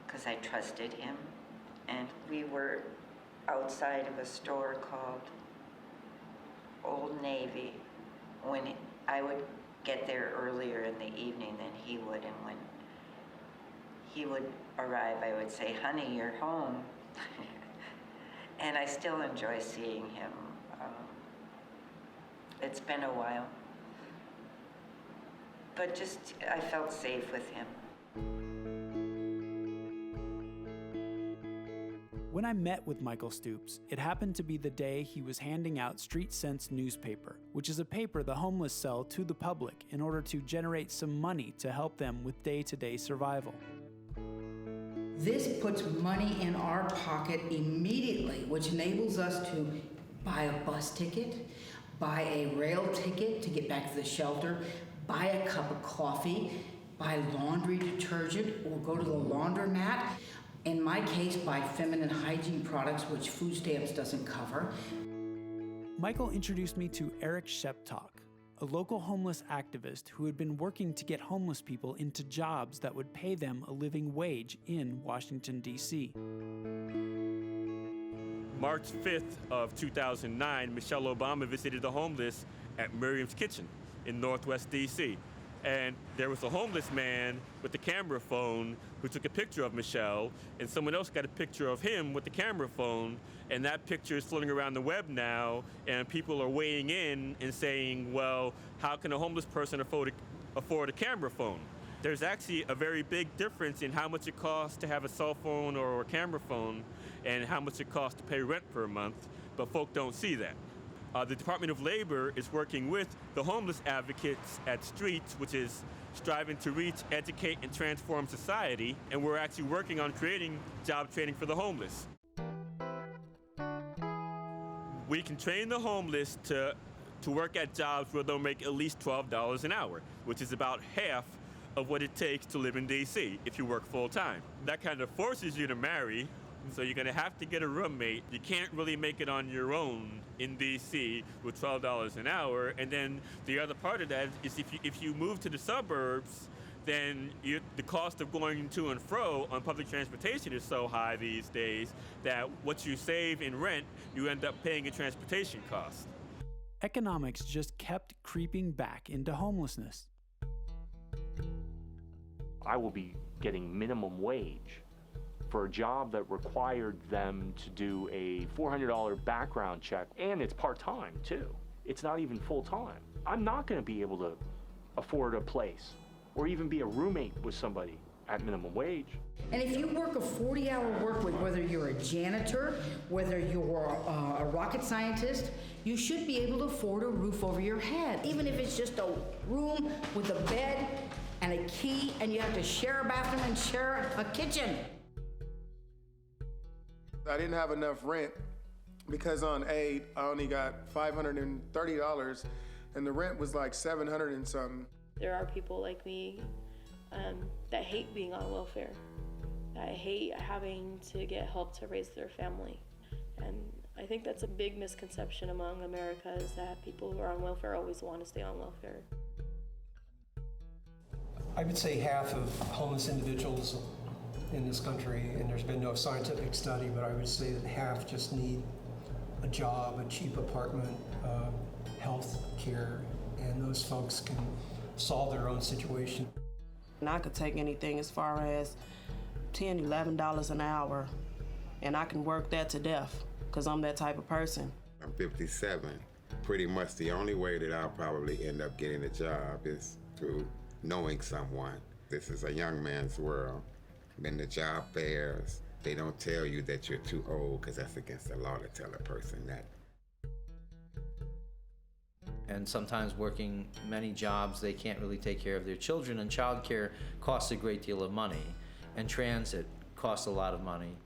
because I trusted him. And we were outside of a store called Old Navy when I would get there earlier in the evening than he would. And when he would arrive, I would say, honey, you're home. And I still enjoy seeing him. It's been a while. But just, I felt safe with him. When I met with Michael Stoops, it happened to be the day he was handing out Street Sense newspaper, which is a paper the homeless sell to the public in order to generate some money to help them with day-to-day survival. This puts money in our pocket immediately, which enables us to buy a bus ticket, buy a rail ticket to get back to the shelter, buy a cup of coffee, buy laundry detergent, or go to the laundromat. In my case, buy feminine hygiene products, which food stamps doesn't cover. Michael introduced me to Eric Sheptalk, a local homeless activist who had been working to get homeless people into jobs that would pay them a living wage in Washington, D.C. March 5th of 2009, Michelle Obama visited the homeless at Miriam's Kitchen in Northwest D.C. And there was a homeless man with the camera phone who took a picture of Michelle, and someone else got a picture of him with the camera phone, and that picture is floating around the web now, and people are weighing in and saying, well, how can a homeless person afford a camera phone? There's actually a very big difference in how much it costs to have a cell phone or a camera phone and how much it costs to pay rent per month, but folk don't see that. The Department of Labor is working with the homeless advocates at Streets, which is striving to reach, educate, and transform society, and we're actually working on creating job training for the homeless. We can train the homeless to work at jobs where they'll make at least $12 an hour, which is about half of what it takes to live in D.C. if you work full-time. That kind of forces you to marry, so you're gonna have to get a roommate. You can't really make it on your own in D.C. with $12 an hour. And then the other part of that is if you move to the suburbs, then the cost of going to and fro on public transportation is so high these days that what you save in rent, you end up paying in transportation costs. Economics just kept creeping back into homelessness. I will be getting minimum wage for a job that required them to do a $400 background check, and it's part-time too. It's not even full-time. I'm not going to be able to afford a place or even be a roommate with somebody at minimum wage. And if you work a 40-hour work week, whether you're a janitor, whether you're a rocket scientist, you should be able to afford a roof over your head, even if it's just a room with a bed and a key, and you have to share a bathroom and share a kitchen. I didn't have enough rent because on aid, I only got $530, and the rent was like $700 and something. There are people like me that hate being on welfare. I hate having to get help to raise their family. And I think that's a big misconception among America, is that people who are on welfare always want to stay on welfare. I would say half of homeless individuals in this country, and there's been no scientific study, but I would say that half just need a job, a cheap apartment, health care, and those folks can solve their own situation. And I could take anything as far as $10, $11 an hour, and I can work that to death, because I'm that type of person. I'm 57. Pretty much the only way that I'll probably end up getting a job is through knowing someone. This is a young man's world. When the job fairs, they don't tell you that you're too old, because that's against the law to tell a person that. And sometimes working many jobs, they can't really take care of their children, and childcare costs a great deal of money, and transit costs a lot of money.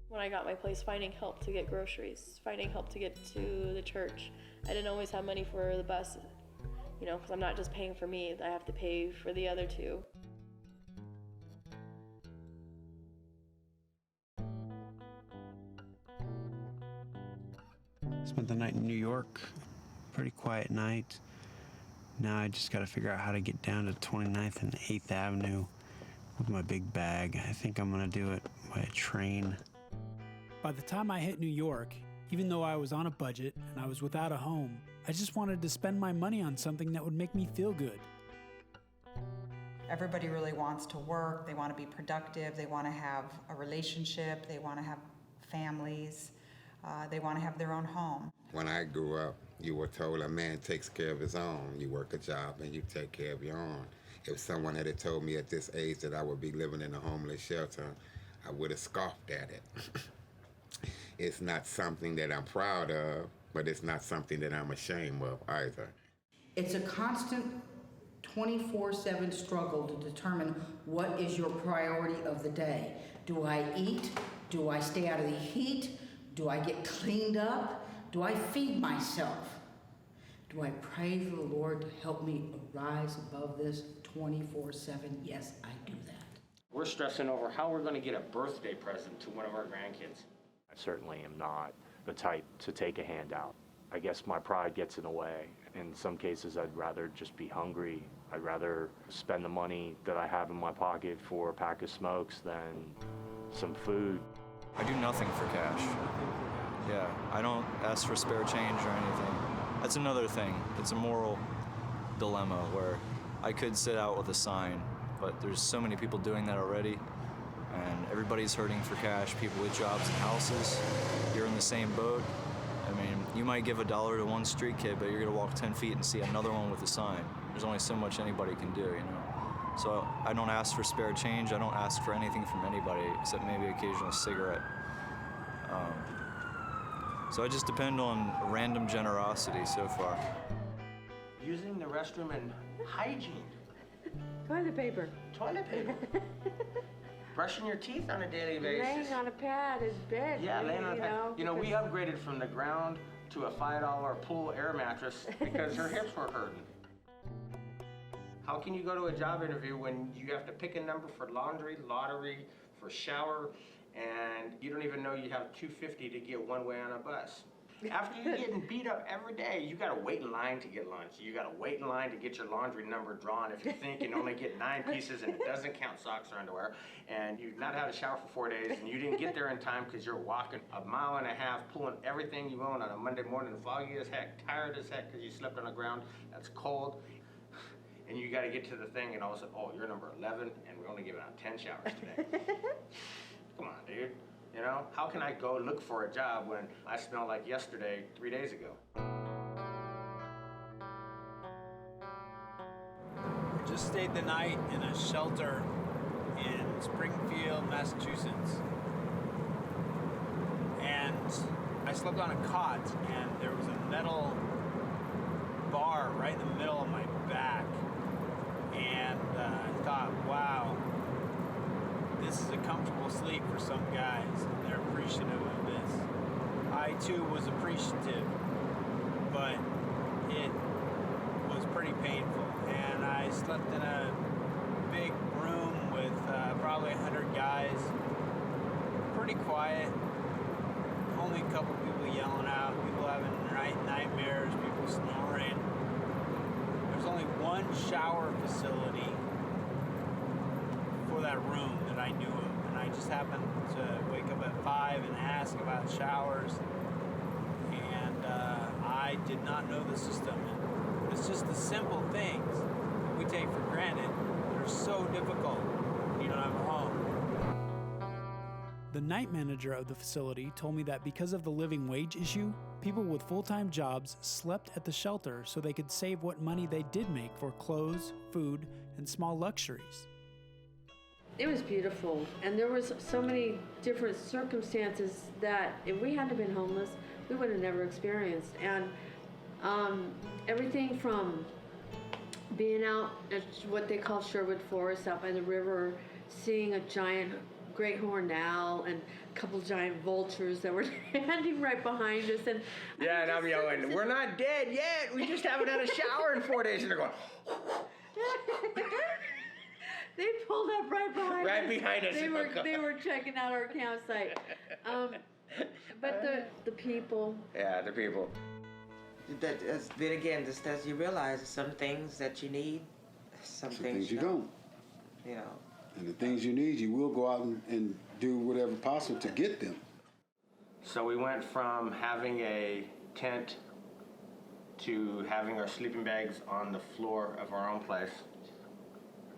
When I got my place, finding help to get groceries, finding help to get to the church, I didn't always have money for the bus, because I'm not just paying for me, I have to pay for the other two. Spent the night in New York. Pretty quiet night. Now I just got to figure out how to get down to 29th and 8th Avenue with my big bag. I think I'm going to do it by a train. By the time I hit New York, even though I was on a budget and I was without a home, I just wanted to spend my money on something that would make me feel good. Everybody really wants to work, they want to be productive, they want to have a relationship, they want to have families, they want to have their own home. When I grew up, you were told a man takes care of his own. You work a job and you take care of your own. If someone had told me at this age that I would be living in a homeless shelter, I would have scoffed at it. It's not something that I'm proud of, but it's not something that I'm ashamed of either. It's a constant 24/7 struggle to determine what is your priority of the day. Do I eat? Do I stay out of the heat? Do I get cleaned up? Do I feed myself? Do I pray to the Lord to help me rise above this 24/7? Yes, I do that. We're stressing over how we're going to get a birthday present to one of our grandkids. I certainly am not the type to take a handout. I guess my pride gets in the way. In some cases, I'd rather just be hungry. I'd rather spend the money that I have in my pocket for a pack of smokes than some food. I do nothing for cash. Yeah, I don't ask for spare change or anything. That's another thing. It's a moral dilemma where I could sit out with a sign, but there's so many people doing that already, and everybody's hurting for cash, people with jobs and houses. You're in the same boat. I mean, you might give $1 to one street kid, but you're gonna walk 10 feet and see another one with a sign. There's only so much anybody can do, So I don't ask for spare change. I don't ask for anything from anybody except maybe occasional cigarette. So I just depend on random generosity so far. Using the restroom and hygiene. Toilet paper. Toilet paper. Brushing your teeth on a daily basis. Laying on a pad is bed. Yeah, laying on a pad. You know, we because- upgraded from the ground to a $5 pool air mattress because her hips were hurting. How can you go to a job interview when you have to pick a number for laundry, lottery, for shower, and you don't even know you have $2.50 to get one way on a bus? After you're getting beat up every day, you gotta wait in line to get lunch. You gotta wait in line to get your laundry number drawn if you think you can only get 9 pieces and it doesn't count socks or underwear. And you've not had a shower for 4 days and you didn't get there in time because you're walking 1.5 miles, pulling everything you own on a Monday morning, foggy as heck, tired as heck because you slept on the ground, that's cold. And you gotta get to the thing and all of a sudden, oh, you're number 11 and we're only giving out 10 showers today. Come on, dude. You know, how can I go look for a job when I smell like yesterday 3 days ago? We just stayed the night in a shelter in Springfield, Massachusetts. And I slept on a cot, and there was a metal bar right in the middle of my back. And I thought, wow, this is a comfortable sleep for some guys, and they're appreciative of this. I too was appreciative, but it was pretty painful. And I slept in a big room with probably 100 guys, pretty quiet, only a couple people yelling out, people having nightmares, people snoring. There's only one shower facility for that room that I knew of, and I just happened to wake up at 5 and ask about showers, and I did not know the system. And it's just the simple things that we take for granted that are so difficult when you don't have a home. The night manager of the facility told me that because of the living wage issue, people with full-time jobs slept at the shelter so they could save what money they did make for clothes, food, and small luxuries. It was beautiful, and there was so many different circumstances that if we hadn't been homeless, we would have never experienced. And everything from being out at what they call Sherwood Forest, out by the river, seeing a giant great horned owl and a couple giant vultures that were standing right behind us. And yeah, and I'm yelling, we're not dead yet. We just haven't had a shower in 4 days. And they're going, they pulled up right behind us. Right behind us. They were checking out our campsite. But the people. Yeah, the people. Then again, just as you realize, some things that you need, some things you don't. You know. And the things you need, you will go out and do whatever possible to get them. So we went from having a tent to having our sleeping bags on the floor of our own place.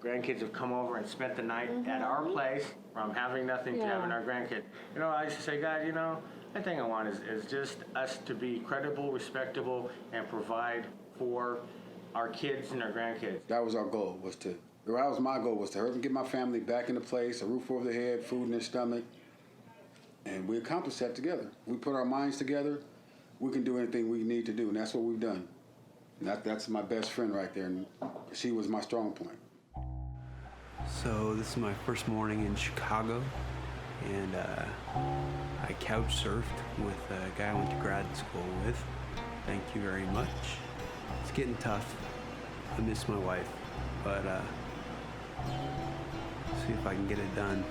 Grandkids have come over and spent the night at our place, from having nothing to having our grandkid. You know, I used to say, God, you know, the thing I want is just us to be credible, respectable, and provide for our kids and our grandkids. That was our goal, that was my goal, was to help get my family back into place, a roof over their head, food in their stomach. And we accomplished that together. We put our minds together, we can do anything we need to do, and that's what we've done. And that's my best friend right there, and she was my strong point. So this is my first morning in Chicago, and I couch surfed with a guy I went to grad school with. Thank you very much. It's getting tough. I miss my wife, but see if I can get it done.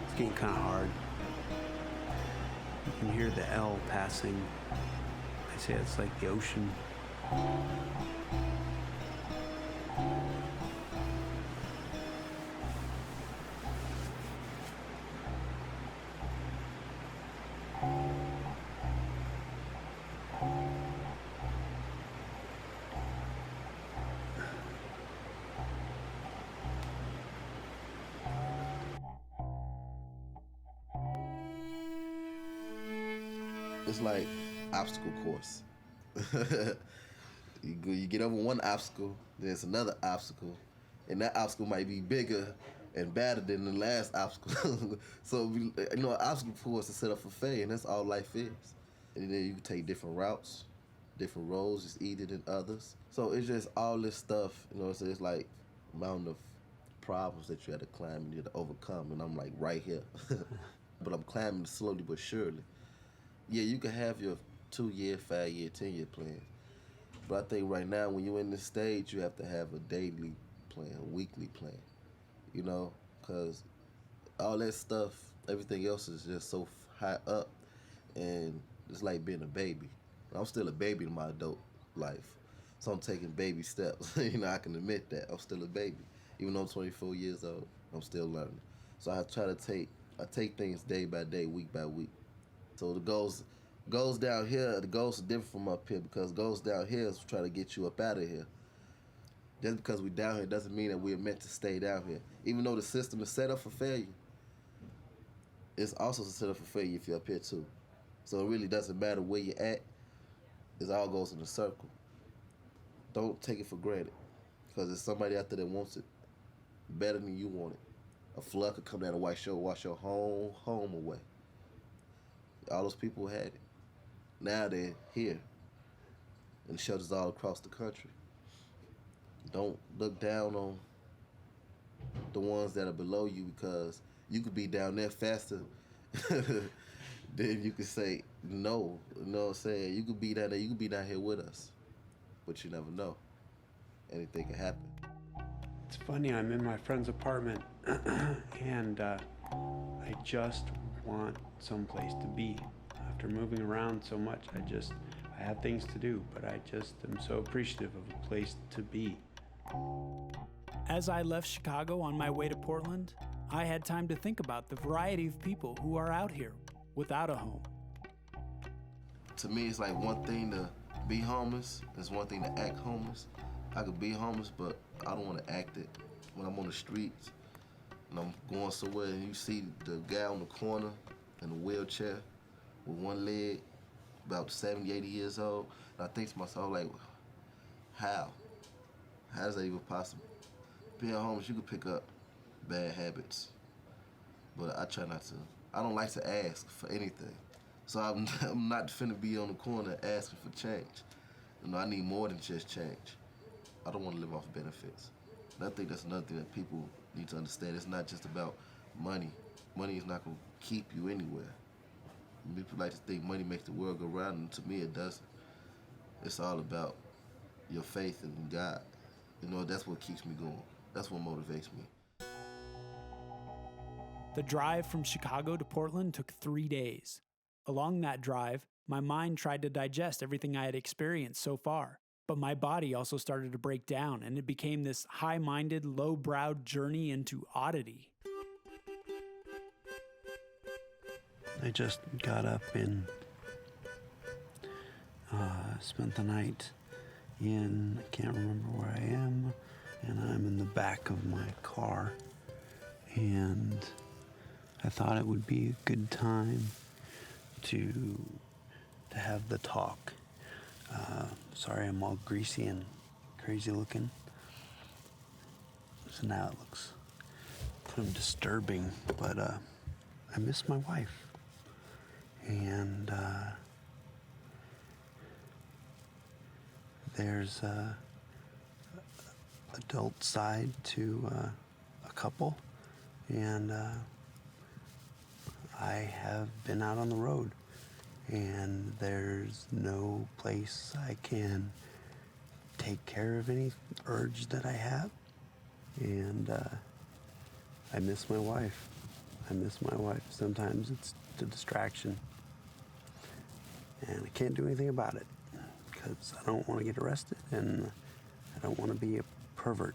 It's getting kind of hard. You can hear the L passing. I say it's like the ocean. It's like obstacle course. You get over one obstacle, there's another obstacle, and that obstacle might be bigger and badder than the last obstacle. So, an obstacle course is set up for failure, and that's all life is. And then you can take different routes, different roads, it's easier than others. So it's just all this stuff, so it's like amount of problems that you had to climb and you had to overcome, and I'm like right here. But I'm climbing slowly but surely. Yeah, you can have your 2-year, 5-year, 10-year plans. But I think right now, when you're in this stage, you have to have a daily plan, a weekly plan, because all that stuff, everything else is just so high up, and it's like being a baby. I'm still a baby in my adult life, so I'm taking baby steps. I can admit that. I'm still a baby. Even though I'm 24 years old, I'm still learning. So I try to take things day by day, week by week. So the goals down here, the goals are different from up here, because goals down here is try to get you up out of here. Just because we're down here doesn't mean that we're meant to stay down here. Even though the system is set up for failure, it's also set up for failure if you're up here too. So it really doesn't matter where you're at, it all goes in a circle. Don't take it for granted, because there's somebody out there that wants it better than you want it. A flood could come down and wash your whole home away. All those people had it. Now they're here, and shelters all across the country. Don't look down on the ones that are below you, because you could be down there faster than you could say no. You know what I'm saying? You could be down there, you could be down here with us, but you never know. Anything can happen. It's funny, I'm in my friend's apartment and I just want someplace to be. After moving around so much, I have things to do, but I just am so appreciative of a place to be. As I left Chicago on my way to Portland, I had time to think about the variety of people who are out here without a home. To me, it's like one thing to be homeless, it's one thing to act homeless. I could be homeless, but I don't want to act it. When I'm on the streets and I'm going somewhere and you see the guy on the corner in a wheelchair with one leg, about 70, 80 years old, and I think to myself, like, how? How is that even possible? Being homeless, you could pick up bad habits, but I try not to. I don't like to ask for anything. So I'm not finna be on the corner asking for change. I need more than just change. I don't want to live off benefits. And I think that's another thing that people need to understand. It's not just about money. Money is not going to keep you anywhere. People like to think money makes the world go round, and to me it doesn't. It's all about your faith in God. That's what keeps me going. That's what motivates me. The drive from Chicago to Portland took 3 days. Along that drive, my mind tried to digest everything I had experienced so far. But my body also started to break down, and it became this high-minded, low-browed journey into oddity. I just got up and spent the night in, I can't remember where I am, and I'm in the back of my car. And I thought it would be a good time to have the talk. Sorry, I'm all greasy and crazy looking. So now it looks kind of disturbing, but I miss my wife. And there's a adult side to a couple, and I have been out on the road. And there's no place I can take care of any urge that I have. And I miss my wife. Sometimes it's a distraction. And I can't do anything about it, because I don't want to get arrested and I don't want to be a pervert.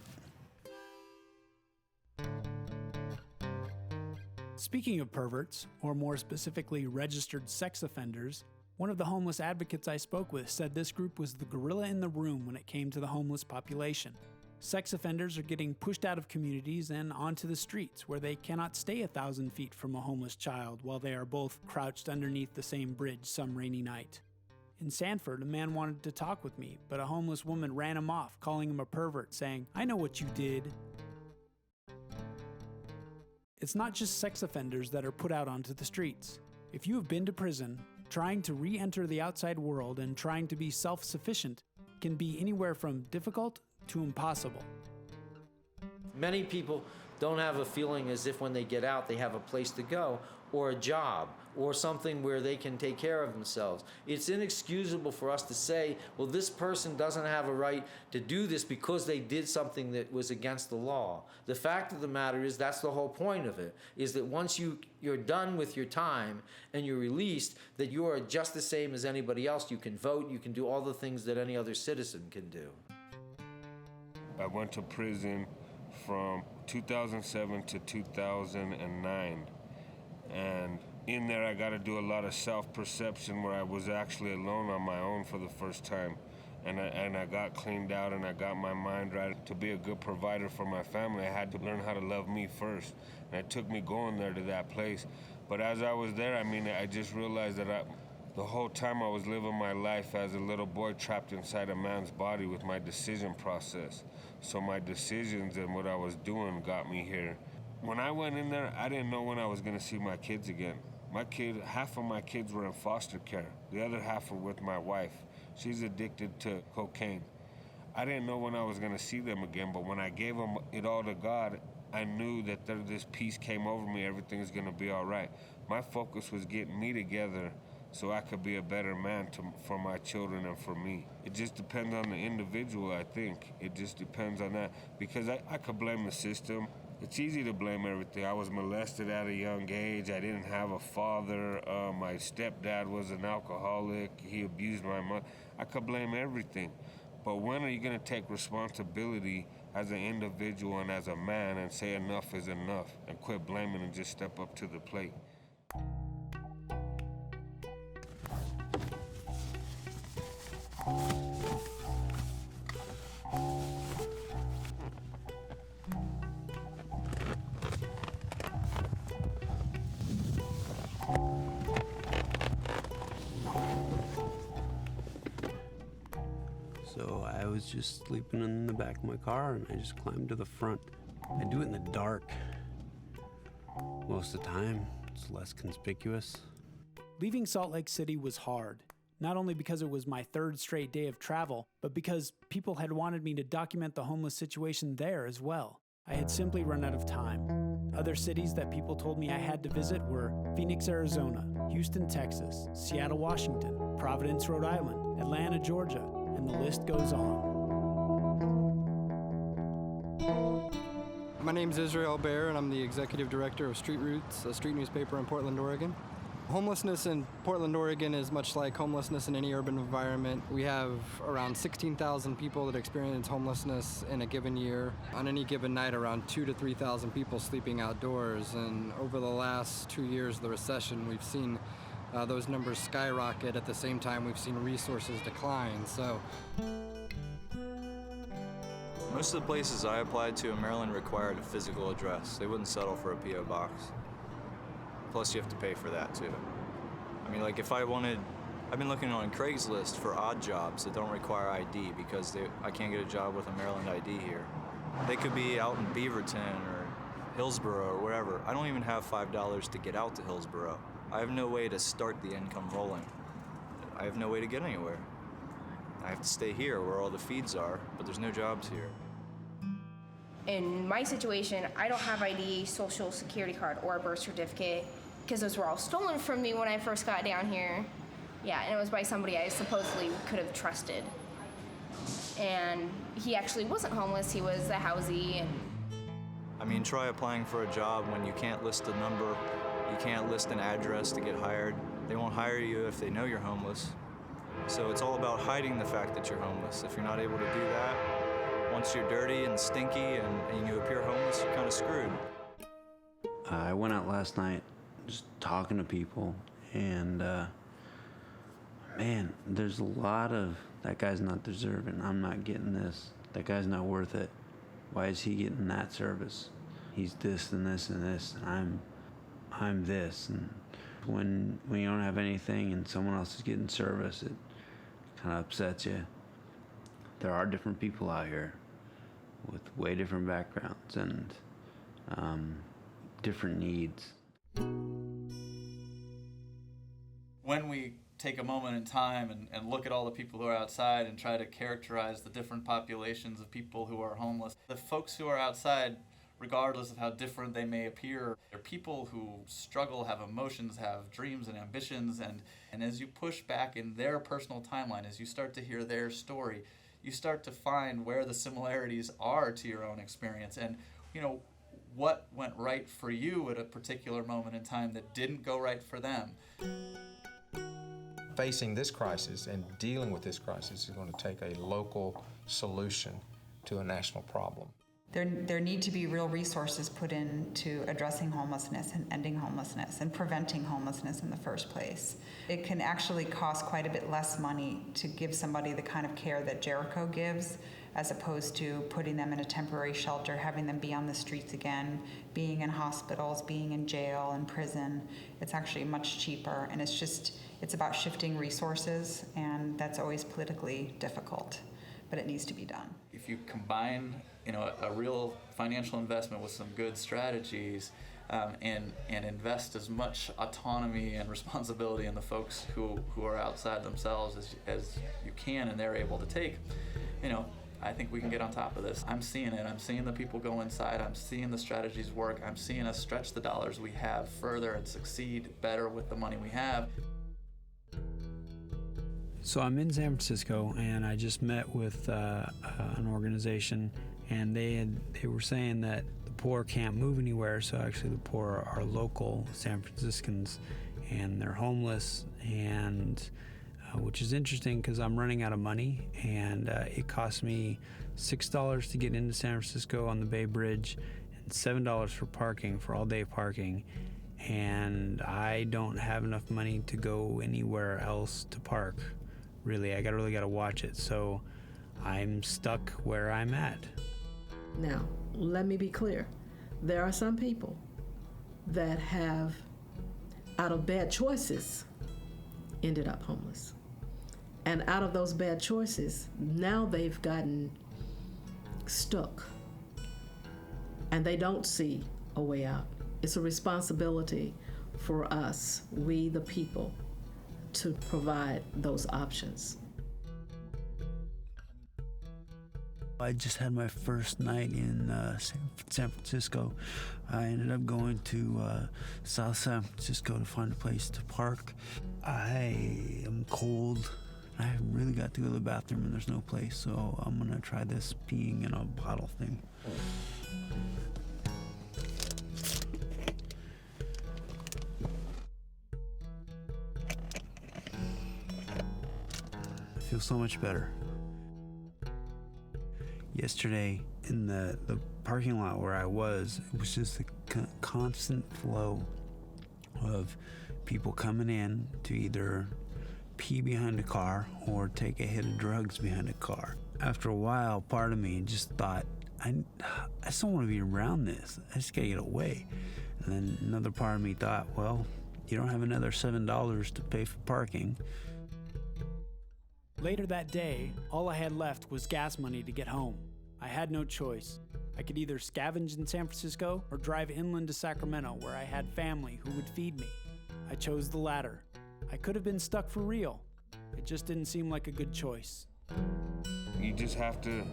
Speaking of perverts, or more specifically registered sex offenders, one of the homeless advocates I spoke with said this group was the gorilla in the room when it came to the homeless population. Sex offenders are getting pushed out of communities and onto the streets, where they cannot stay 1,000 feet from a homeless child while they are both crouched underneath the same bridge some rainy night. In Sanford, a man wanted to talk with me, but a homeless woman ran him off, calling him a pervert, saying, "I know what you did." It's not just sex offenders that are put out onto the streets. If you have been to prison, trying to re-enter the outside world and trying to be self-sufficient can be anywhere from difficult to impossible. Many people don't have a feeling as if when they get out they have a place to go or a job or something where they can take care of themselves. It's inexcusable for us to say, well, this person doesn't have a right to do this because they did something that was against the law. The fact of the matter is that's the whole point of it, is that once you're done with your time and you're released, that you are just the same as anybody else. You can vote, you can do all the things that any other citizen can do. I went to prison from 2007 to 2009, and in there I got to do a lot of self-perception where I was actually alone on my own for the first time, and I got cleaned out and I got my mind right. To be a good provider for my family, I had to learn how to love me first, and it took me going there to that place. But as I was there, I just realized that the whole time I was living my life as a little boy trapped inside a man's body with my decision process. So my decisions and what I was doing got me here. When I went in there, I didn't know when I was going to see my kids again. Half of my kids were in foster care. The other half were with my wife. She's addicted to cocaine. I didn't know when I was going to see them again, but when I gave them it all to God, I knew that this peace came over me. Everything's going to be all right. My focus was getting me together so I could be a better man for my children and for me. It just depends on the individual, I think. It just depends on that. Because I could blame the system. It's easy to blame everything. I was molested at a young age. I didn't have a father. My stepdad was an alcoholic. He abused my mother. I could blame everything. But when are you going to take responsibility as an individual and as a man and say enough is enough and quit blaming and just step up to the plate? So I was just sleeping in the back of my car and I just climbed to the front. I do it in the dark. Most of the time, it's less conspicuous. Leaving Salt Lake City was hard, not only because it was my third straight day of travel, but because people had wanted me to document the homeless situation there as well. I had simply run out of time. Other cities that people told me I had to visit were Phoenix, Arizona, Houston, Texas, Seattle, Washington, Providence, Rhode Island, Atlanta, Georgia, and the list goes on. My name's Israel Baer, and I'm the executive director of Street Roots, a street newspaper in Portland, Oregon. Homelessness in Portland, Oregon is much like homelessness in any urban environment. We have around 16,000 people that experience homelessness in a given year. On any given night, around 2,000 to 3,000 people sleeping outdoors. And over the last 2 years of the recession, we've seen those numbers skyrocket. At the same time, we've seen resources decline. So most of the places I applied to in Maryland required a physical address. They wouldn't settle for a P.O. box. Plus, you have to pay for that, too. I mean, like, if I've been looking on Craigslist for odd jobs that don't require ID because I can't get a job with a Maryland ID here. They could be out in Beaverton or Hillsborough or wherever. I don't even have $5 to get out to Hillsborough. I have no way to start the income rolling. I have no way to get anywhere. I have to stay here where all the feeds are, but there's no jobs here. In my situation, I don't have ID, social security card, or a birth certificate because those were all stolen from me when I first got down here. Yeah, and it was by somebody I supposedly could have trusted. And he actually wasn't homeless, he was a housey. I mean, try applying for a job when you can't list a number, you can't list an address to get hired. They won't hire you if they know you're homeless. So it's all about hiding the fact that you're homeless. If you're not able to do that, once you're dirty and stinky and you appear homeless, you're kind of screwed. I went out last night just talking to people, and man, there's a lot of, that guy's not deserving, I'm not getting this, that guy's not worth it, why is he getting that service? He's this and this and this, and I'm this. And when you don't have anything and someone else is getting service, it kind of upsets you. There are different people out here with way different backgrounds, and different needs. When we take a moment in time and look at all the people who are outside and try to characterize the different populations of people who are homeless, the folks who are outside, regardless of how different they may appear, they're people who struggle, have emotions, have dreams and ambitions, and as you push back in their personal timeline, as you start to hear their story, you start to find where the similarities are to your own experience, and what went right for you at a particular moment in time that didn't go right for them. Facing this crisis and dealing with this crisis is going to take a local solution to a national problem. There need to be real resources put into addressing homelessness and ending homelessness and preventing homelessness in the first place. It can actually cost quite a bit less money to give somebody the kind of care that Jericho gives, as opposed to putting them in a temporary shelter, having them be on the streets again, being in hospitals, being in jail and prison. It's actually much cheaper, and it's about shifting resources, and that's always politically difficult, but it needs to be done. If you combine a real financial investment with some good strategies, and invest as much autonomy and responsibility in the folks who are outside themselves as you can and they're able to take, I think we can get on top of this. I'm seeing it. I'm seeing the people go inside. I'm seeing the strategies work. I'm seeing us stretch the dollars we have further and succeed better with the money we have. So I'm in San Francisco, and I just met with an organization, and they were saying that the poor can't move anywhere, so actually the poor are local San Franciscans, and they're homeless, and which is interesting because I'm running out of money, and it cost me $6 to get into San Francisco on the Bay Bridge and $7 for parking, for all-day parking, and I don't have enough money to go anywhere else to park. Really, I really got to watch it, so I'm stuck where I'm at. Now, let me be clear. There are some people that have, out of bad choices, ended up homeless. And out of those bad choices, now they've gotten stuck. And they don't see a way out. It's a responsibility for us, we the people, to provide those options. I just had my first night in San Francisco. I ended up going to South San Francisco to find a place to park. I am cold. I really got to go to the bathroom and there's no place, so I'm gonna try this peeing in a bottle thing. I feel so much better. Yesterday in the parking lot where I was, it was just a constant flow of people coming in to either pee behind a car or take a hit of drugs behind a car. After a while, part of me just thought, I just don't want to be around this. I just gotta get away. And then another part of me thought, well, you don't have another $7 to pay for parking. Later that day, all I had left was gas money to get home. I had no choice. I could either scavenge in San Francisco or drive inland to Sacramento, where I had family who would feed me. I chose the latter. I could have been stuck for real. It just didn't seem like a good choice. You just have to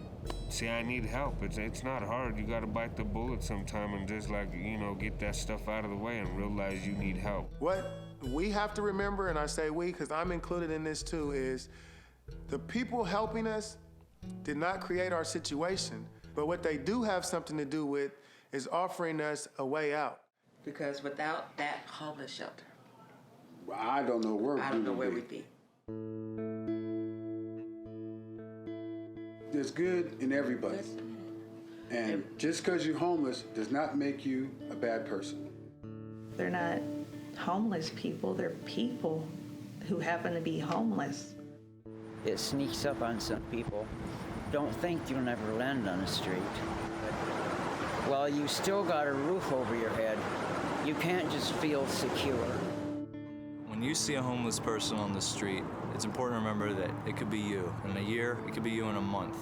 say, I need help. It's not hard. You got to bite the bullet sometime and just get that stuff out of the way and realize you need help. What we have to remember, and I say we because I'm included in this too, is the people helping us did not create our situation, but what they do have something to do with is offering us a way out. Because without that homeless shelter, I don't know where we'd be. There's good in everybody. And just because you're homeless does not make you a bad person. They're not homeless people, they're people who happen to be homeless. It sneaks up on some people. Don't think you'll never land on the street. Well, you still got a roof over your head. You can't just feel secure. When you see a homeless person on the street, it's important to remember that it could be you in a year, it could be you in a month.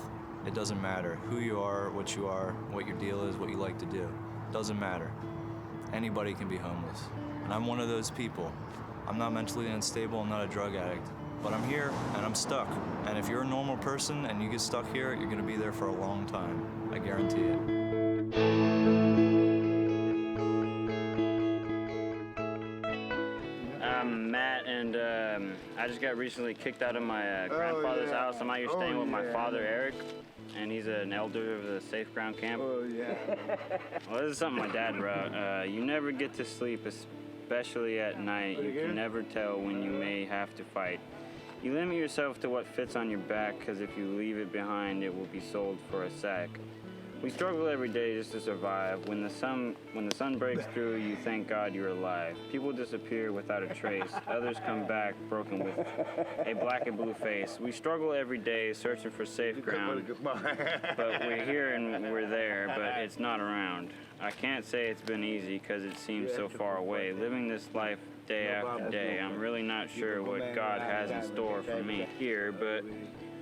It doesn't matter who you are, what your deal is, what you like to do. It doesn't matter. Anybody can be homeless. And I'm one of those people. I'm not mentally unstable, I'm not a drug addict. But I'm here and I'm stuck. And if you're a normal person and you get stuck here, you're gonna be there for a long time. I guarantee it. I'm Matt, and I just got recently kicked out of my grandfather's house. I'm out here staying with my father, Eric, and he's an elder of the Safe Ground Camp. Oh, yeah. Well, this is something my dad wrote. You never get to sleep, especially at night. You can never tell when you may have to fight. You limit yourself to what fits on your back, because if you leave it behind, it will be sold for a sack. We struggle every day just to survive. When the sun breaks through, you thank God you're alive. People disappear without a trace. Others come back broken with a black and blue face. We struggle every day searching for safe ground. But we're here and we're there, but it's not around. I can't say it's been easy because it seems so far away. Living this life day after day, I'm really not sure what God has in store for me here, but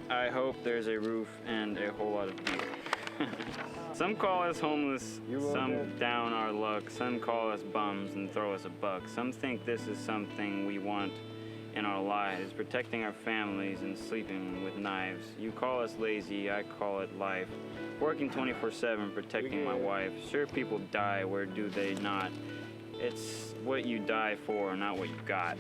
I hope there's a roof and a whole lot of beer. Some call us homeless, some down our luck, some call us bums and throw us a buck. Some think this is something we want in our lives, protecting our families and sleeping with knives. You call us lazy, I call it life. Working 24/7, protecting my wife. Sure, people die, where do they not? It's what you die for, not what you got.